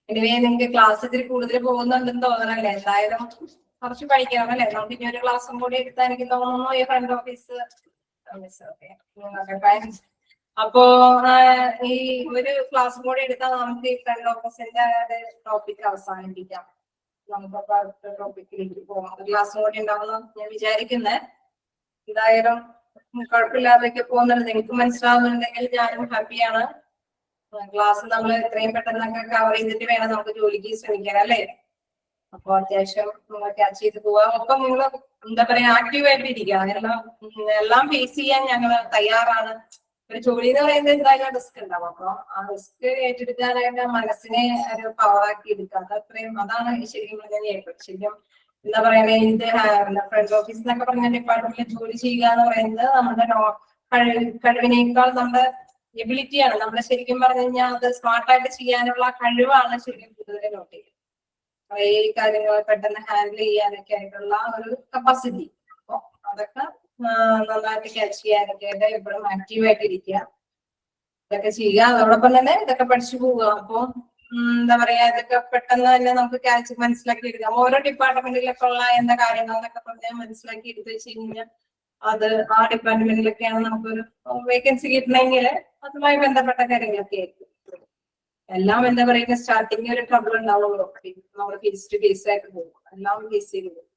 എനിവേ നിങ്ങൾക്ക് ക്ലാസ് ഇത്തിരി കൂടുതൽ പോകുന്നുണ്ടെന്ന് തോന്നണല്ലേ? എന്തായാലും കുറച്ച് പഠിക്കണം അല്ലേ? നമുക്ക് ഇനി ഒരു ക്ലാസ്സും കൂടി എടുത്താൽ എനിക്ക് തോന്നുന്നു ഈ ഫ്രണ്ട് ഓഫീസ്. അപ്പോ ഈ ഒരു ക്ലാസ്സും കൂടി എടുത്താൽ നമുക്ക് ഈ ഫ്രണ്ട് ഓഫീസിന്റെ ടോപ്പിക് അവസാനിപ്പിക്കാം. നമുക്കപ്പോ അടുത്ത ടോപ്പിക്കിലേക്ക് പോകാം. ഒരു ക്ലാസ്സും കൂടി ഉണ്ടാവുമെന്ന് ഞാൻ വിചാരിക്കുന്നത്. എന്തായാലും കുഴപ്പമില്ലാതൊക്കെ പോകുന്നുണ്ട്. നിങ്ങൾക്ക് മനസ്സിലാവുന്നുണ്ടെങ്കിൽ ഞാനും ഹാപ്പിയാണ്. ക്ലാസ് നമ്മൾ എത്രയും പെട്ടെന്നൊക്കെ കവർ ചെയ്തിട്ട് വേണം നമുക്ക് ജോലിക്ക് ശ്രമിക്കാൻ അല്ലേ? അപ്പൊ അത്യാവശ്യം ക്യാച്ച് ചെയ്ത് പോവാം. ഒപ്പം നിങ്ങൾ എന്താ പറയാ, ആക്റ്റീവ് ആയിട്ട് ഇരിക്കുക. എല്ലാം ഫേസ് ചെയ്യാൻ ഞങ്ങൾ തയ്യാറാണ്. ഒരു ജോലി എന്ന് പറയുന്നത് എന്തായാലും റിസ്ക് ഉണ്ടാവും. അപ്പൊ ആ റിസ്ക് ഏറ്റെടുക്കാനായിട്ട് മനസ്സിനെ ഒരു പവറാക്കി എടുക്കുക. അതാണ് ശരിക്കും പറഞ്ഞാൽ ശരിക്കും എന്താ പറയുക, ഇത് ഫ്രണ്ട് ഓഫീസ് എന്നൊക്കെ പറഞ്ഞ ഡിപ്പാർട്ട്മെന്റിൽ ജോലി ചെയ്യുക എന്ന് പറയുന്നത് നമ്മുടെ കഴിവിനേക്കാൾ നമ്മുടെ എബിലിറ്റിയാണ്. നമ്മളെ ശരിക്കും പറഞ്ഞു കഴിഞ്ഞാൽ അത് സ്മാർട്ടായിട്ട് ചെയ്യാനുള്ള കഴിവാണ് ശരിക്കും കൂടുതൽ നോട്ട് ചെയ്യുന്നത്. കുറേ കാര്യങ്ങൾ പെട്ടെന്ന് ഹാൻഡിൽ ചെയ്യാനൊക്കെ ആയിട്ടുള്ള ഒരു കപ്പാസിറ്റി. അപ്പൊ അതൊക്കെ നന്നായിട്ട് ക്യാച്ച് ചെയ്യാനൊക്കെ ആയിട്ട് എപ്പോഴും ആക്റ്റീവായിട്ട് ഇരിക്കുക. ഇതൊക്കെ ചെയ്യുക. അതോടൊപ്പം തന്നെ ഇതൊക്കെ പഠിച്ചു പോവുക. അപ്പൊ എന്താ പറയാ, ഇതൊക്കെ പെട്ടെന്ന് തന്നെ നമുക്ക് ക്യാച്ച് മനസ്സിലാക്കി എടുക്കാം. ഓരോ ഡിപ്പാർട്ട്മെന്റിലൊക്കെ ഉള്ള എന്താ കാര്യങ്ങൾ എന്നൊക്കെ പറഞ്ഞാൽ മനസ്സിലാക്കി എടുത്ത് വെച്ച് കഴിഞ്ഞാൽ അത് ആ ഡിപ്പാർട്ട്മെന്റിലൊക്കെയാണ് നമുക്കൊരു വേക്കൻസി കിട്ടണമെങ്കിൽ അതുമായി ബന്ധപ്പെട്ട കാര്യങ്ങളൊക്കെ ആയിരിക്കും. എല്ലാം എന്താ പറയുക, സ്റ്റാർട്ടിങ് ഒരു ട്രബിൾ ഉണ്ടാവുള്ളൂ. നമ്മൾ ഫേസ് ടു ഫേസ് ആയിട്ട് പോകും. എല്ലാം ഫേസ് ചെയ്ത് പോകും.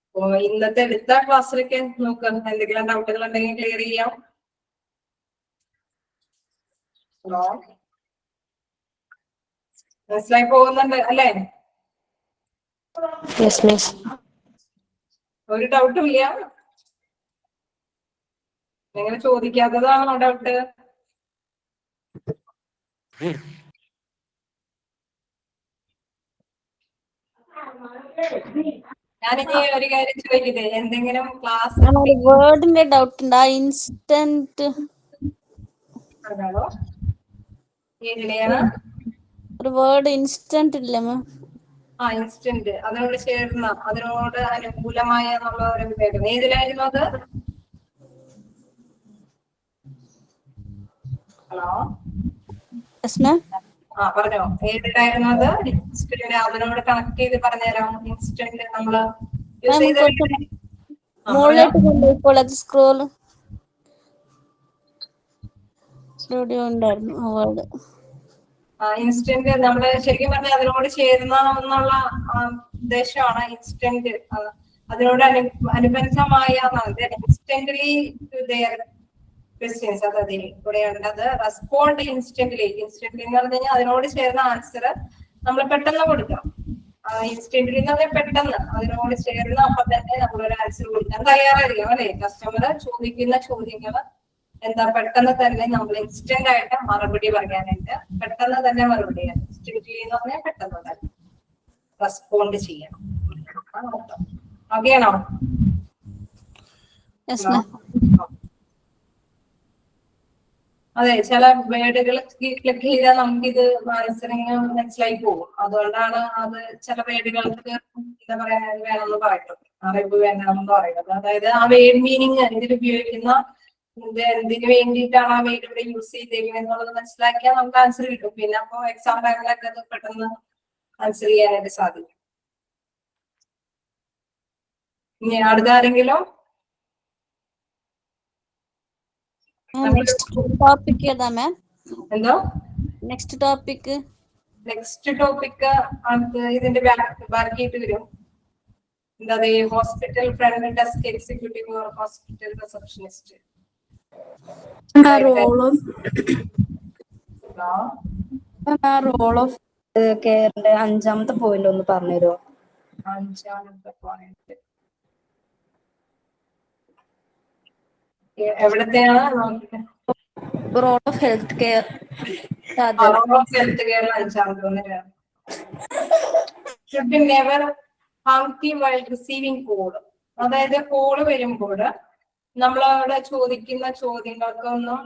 അപ്പൊ ഇന്നത്തെ എടുത്ത ക്ലാസ്സിലൊക്കെ നോക്കാം. എന്തെങ്കിലും ഡൗട്ടുകൾ ഉണ്ടെങ്കിൽ ക്ലിയർ ചെയ്യാം. ഹലോ, മനസ്സിലായി പോകുന്നുണ്ട് അല്ലേ? ഒരു ഡൗട്ടും ഇല്ല? നിങ്ങൾ ചോദിക്കാത്തതാണോ ഡൗട്ട്? ഞാനിനി ഒരു കാര്യം ചോദിക്കട്ടെ, എന്തെങ്കിലും ക്ലാസ് വേർഡിന്റെ ഡൗട്ട് ഉണ്ട്. ഇൻസ്റ്റന്റ് ഏതിലെയാണ്? ഒരു വേർഡ് ഇൻസ്റ്റന്റ് ഇല്ലേ മാം? ഇൻസ്റ്റന്റ്, അതിനോട് ചേർന്ന, അതിനോട് അനുകൂലമായ എന്നുള്ള ഒരു വിവേകം ഏതിലായിരുന്നു അത്? ഹലോ, പറഞ്ഞോ, ഏതിലായിരുന്നു അത്? ഇൻസ്റ്റന്റ്, അതിനോട് കണക്ട് ചെയ്ത് പറഞ്ഞുതരാം. ഇൻസ്റ്റന്റ് നമ്മള് യൂസ് ചെയ്ത മുകളിലോട്ട് കൊണ്ടുപോയിപ്പോൾ അത് സ്ക്രോൾ ഉണ്ടായിരുന്നു ആ വേർഡ്. ഇൻസ്റ്റന്റ് നമ്മള് ശരിക്കും പറഞ്ഞാൽ അതിനോട് ചേരുന്ന എന്നുള്ള ഉദ്ദേശമാണ് ഇൻസ്റ്റന്റ്. അതിനോട് അനുബന്ധമായ ഇൻസ്റ്റന്റ്ലി ക്വസ്റ്റ്യൻസ് അതായത് ഇവിടെ ഉണ്ടത് റെസ്പോണ്ട് ഇൻസ്റ്റന്റ്ലി. ഇൻസ്റ്റന്റ്ലി എന്ന് പറഞ്ഞു കഴിഞ്ഞാൽ അതിനോട് ചേർന്ന ആൻസർ നമ്മൾ പെട്ടെന്ന് കൊടുക്കണം. ഇൻസ്റ്റന്റ്ലി എന്ന് പറഞ്ഞാൽ പെട്ടെന്ന് അതിനോട് ചേർന്ന് അപ്പൊ തന്നെ നമ്മളൊരു ആൻസർ കൊടുക്കാൻ തയ്യാറായിരിക്കും അല്ലെ. കസ്റ്റമർ ചോദിക്കുന്ന ചോദ്യങ്ങള് എന്താ പെട്ടെന്ന് തന്നെ നമ്മൾ ഇൻസ്റ്റന്റ് ആയിട്ട് മറുപടി പറയാനായിട്ട് പെട്ടെന്ന് തന്നെ മറുപടി ചെയ്യാം. ഇൻസ്റ്റന്റ്ലി എന്ന് പറഞ്ഞാൽ പെട്ടെന്ന് തന്നെ റെസ്പോണ്ട് ചെയ്യണം. ഓക്കെയാണോ? അതെ, ചില വേർഡുകൾ ക്ലിക്ക് ചെയ്താൽ നമുക്കിത് ആൻസറിങ് മനസ്സിലായി പോകും. അതുകൊണ്ടാണ് അത് ചില വേർഡുകൾക്ക് എന്താ പറയാ വേണമെന്ന് പറയുന്നത്, അറിവ് വേണമെന്ന് പറയുന്നത്. അതായത് ആ വേർഡ് മീനിങ് ഇതിൽ ഉപയോഗിക്കുന്ന എന്തിനു വേണ്ടിയിട്ടാണ് ആ വേർഡ് ഇവിടെ യൂസ് ചെയ്തേക്കുന്നത് എന്നുള്ളത് മനസ്സിലാക്കിയാൽ നമുക്ക് ആൻസർ കിട്ടും. പിന്നെ അപ്പൊ എക്സാം ടൈമിലൊക്കെ അത് പെട്ടെന്ന് ആൻസർ ചെയ്യാനായിട്ട് സാധിക്കും. ഇനി അടുത്ത ആരെങ്കിലും? ടോപ്പിക് ഏതാ മാം? എന്തോ നെക്സ്റ്റ് ടോപ്പിക്? നെക്സ്റ്റ് ടോപ്പിക് അടുത്ത് ഇതിന്റെ ബാക്കിയിട്ട് വരും. എന്താ hospital front desk executive or hospital receptionist. Role of കെയറിന്റെ 5ാമത്തെ പോയിന്റ് ഒന്ന് പറഞ്ഞുതരുമോ? 5ാമത്തെ പോയിന്റ് എവിടത്തെയാണ്? Role of health care. Role of health care 5ാമത്തെ. Should never hang up while receiving call. അതായത് കോള് വരുമ്പോൾ നമ്മളോട് ചോദിക്കുന്ന ചോദ്യങ്ങൾക്കൊന്നും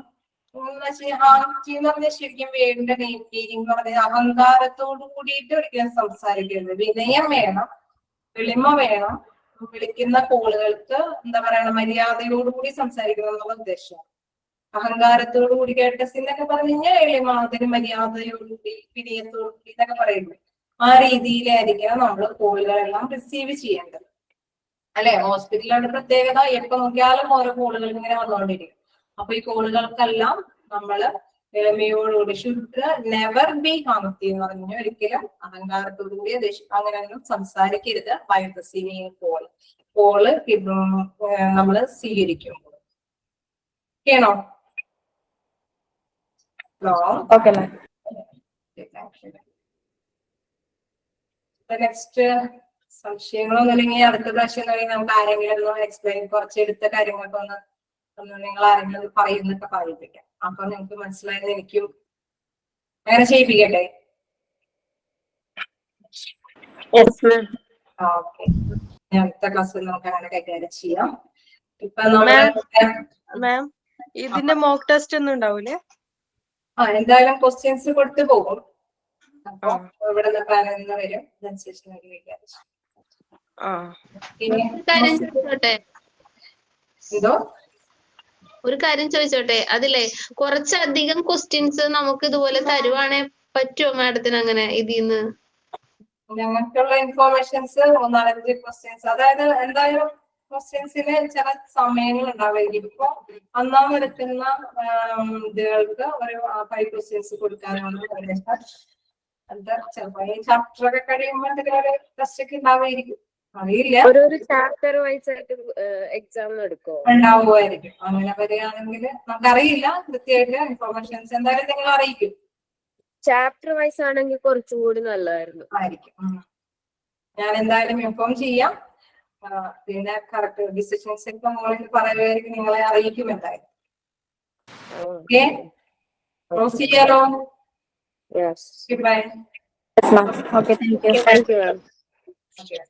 ഹാങ്കി എന്ന് പറഞ്ഞാൽ ശരിക്കും വേണ്ട മീനിങ് എന്ന് പറഞ്ഞാൽ അഹങ്കാരത്തോട് കൂടിയിട്ട് ഒരിക്കലും സംസാരിക്കരുത്. വിനയം വേണം, എളിമ വേണം. വിളിക്കുന്ന കോളുകൾക്ക് എന്താ പറയണ മര്യാദയോടുകൂടി സംസാരിക്കണം എന്നുള്ള ഉദ്ദേശം. അഹങ്കാരത്തോടു കൂടി കേട്ടസ് എന്നൊക്കെ പറഞ്ഞു കഴിഞ്ഞാൽ എളിമ, അതിന് മര്യാദയോടുകൂടി വിനയത്തോടുകൂടി എന്നൊക്കെ പറയുന്നത്. ആ രീതിയിലായിരിക്കണം നമ്മൾ കോളുകളെല്ലാം റിസീവ് ചെയ്യേണ്ടത് അല്ലെ. ഹോസ്പിറ്റലിന്റെ പ്രത്യേകത എപ്പോ നോക്കിയാലും ഓരോ കോളുകൾ ഇങ്ങനെ വന്നുകൊണ്ടിരിക്കും. അപ്പൊ ഈ കോളുകൾക്കെല്ലാം നമ്മള് എളിമയോടുകൂടി ഷുഡ് നെവർ ബി ഹാങ്കി എന്ന് പറഞ്ഞു ഒരിക്കലും അഹങ്കാരത്തോടുകൂടി അങ്ങനെയൊന്നും സംസാരിക്കരുത്. ബൈ റിസീവിങ് കോള് നമ്മള് സ്വീകരിക്കുമ്പോൾ. ഓക്കെയാണോ? ഓക്കെ. നെക്സ്റ്റ് സംശയങ്ങളൊന്നും ഇല്ലെങ്കിൽ അടുത്ത പ്രാവശ്യം നമുക്ക് ആരെങ്കിലും ഒന്ന് എക്സ്പ്ലെയിൻ കുറച്ച് എടുത്ത കാര്യങ്ങളൊക്കെ ഒന്ന് നിങ്ങൾ ആരെങ്കിലും പറയുന്നൊക്കെ പറയിപ്പിക്കാം. അപ്പൊ നിങ്ങൾക്ക് മനസ്സിലായത് എനിക്കും അങ്ങനെ ചെയ്യിപ്പിക്കട്ടെ? ഓക്കെ, അടുത്ത ക്ലാസ്സിൽ നമുക്ക് അങ്ങനെ കൈകാര്യം ചെയ്യാം. ഇപ്പൊ മാം ഇതിന്റെ മോക്ക് ടെസ്റ്റ് ഒന്നും ഉണ്ടാവൂലേ? എന്തായാലും ക്വസ്റ്റ്യൻസ് കൊടുത്തു പോകും. അപ്പൊ ഇവിടെ നിന്ന് പറയുന്ന വരും അതിനനുസരിച്ച് എന്തോ ഒരു കാര്യം ചോദിച്ചോട്ടെ, അതില്ലേ കുറച്ചധികം ക്വസ്റ്റ്യൻസ് നമുക്ക് ഇതുപോലെ തരുവാണെ പറ്റുമോ മാഡത്തിന് അങ്ങനെ ഇതിന്ന്? ഞങ്ങൾക്കുള്ള ഇൻഫോർമേഷൻസ് 4-5 ക്വസ്റ്റ്യൻസ്, അതായത് എന്തായാലും ക്വസ്റ്റ്യൻസിന് ചില സമയങ്ങൾ ഉണ്ടാവുമായിരിക്കും. ഇപ്പൊ ഒന്നാമത് എടുക്കുന്ന ഇതുകൾക്ക് ഒരു 5 ക്വസ്റ്റ്യൻസ് കൊടുക്കാനാണ് എന്താ ചിലപ്പോ ഈ ചാപ്റ്റർ ഒക്കെ കഴിയുമ്പോൾ എന്തെങ്കിലും ഒരു ടെസ്റ്റ് ഒക്കെ ഉണ്ടാവുമായിരിക്കും, അറിയില്ല. ഒരു ചാപ്റ്റർ വൈസ് ആയിട്ട് എക്സാം എടുക്കോ? ഉണ്ടാവുമായിരിക്കും. അങ്ങനെ വരികയാണെങ്കിൽ നമുക്കറിയില്ല കൃത്യമായിട്ട്. ഇൻഫോർമേഷൻസ് എന്തായാലും നിങ്ങൾ അറിയിക്കും. ചാപ്റ്റർ വൈസ് ആണെങ്കിൽ കുറച്ചുകൂടി നല്ലതായിരുന്നു ആയിരിക്കും. ഞാൻ എന്തായാലും ഇൻഫോം ചെയ്യാം. പിന്നെ കറക്റ്റ് ഡിസിഷൻസ് ഒക്കെ നമ്മളിൽ പറയുമായിരിക്കും, നിങ്ങളെ അറിയിക്കും എന്തായാലും. ഓക്കെ, ക്ലോസ് ചെയ്യാലോ? Yes. Bye. Okay, thank you. Thank you ma'am. Okay.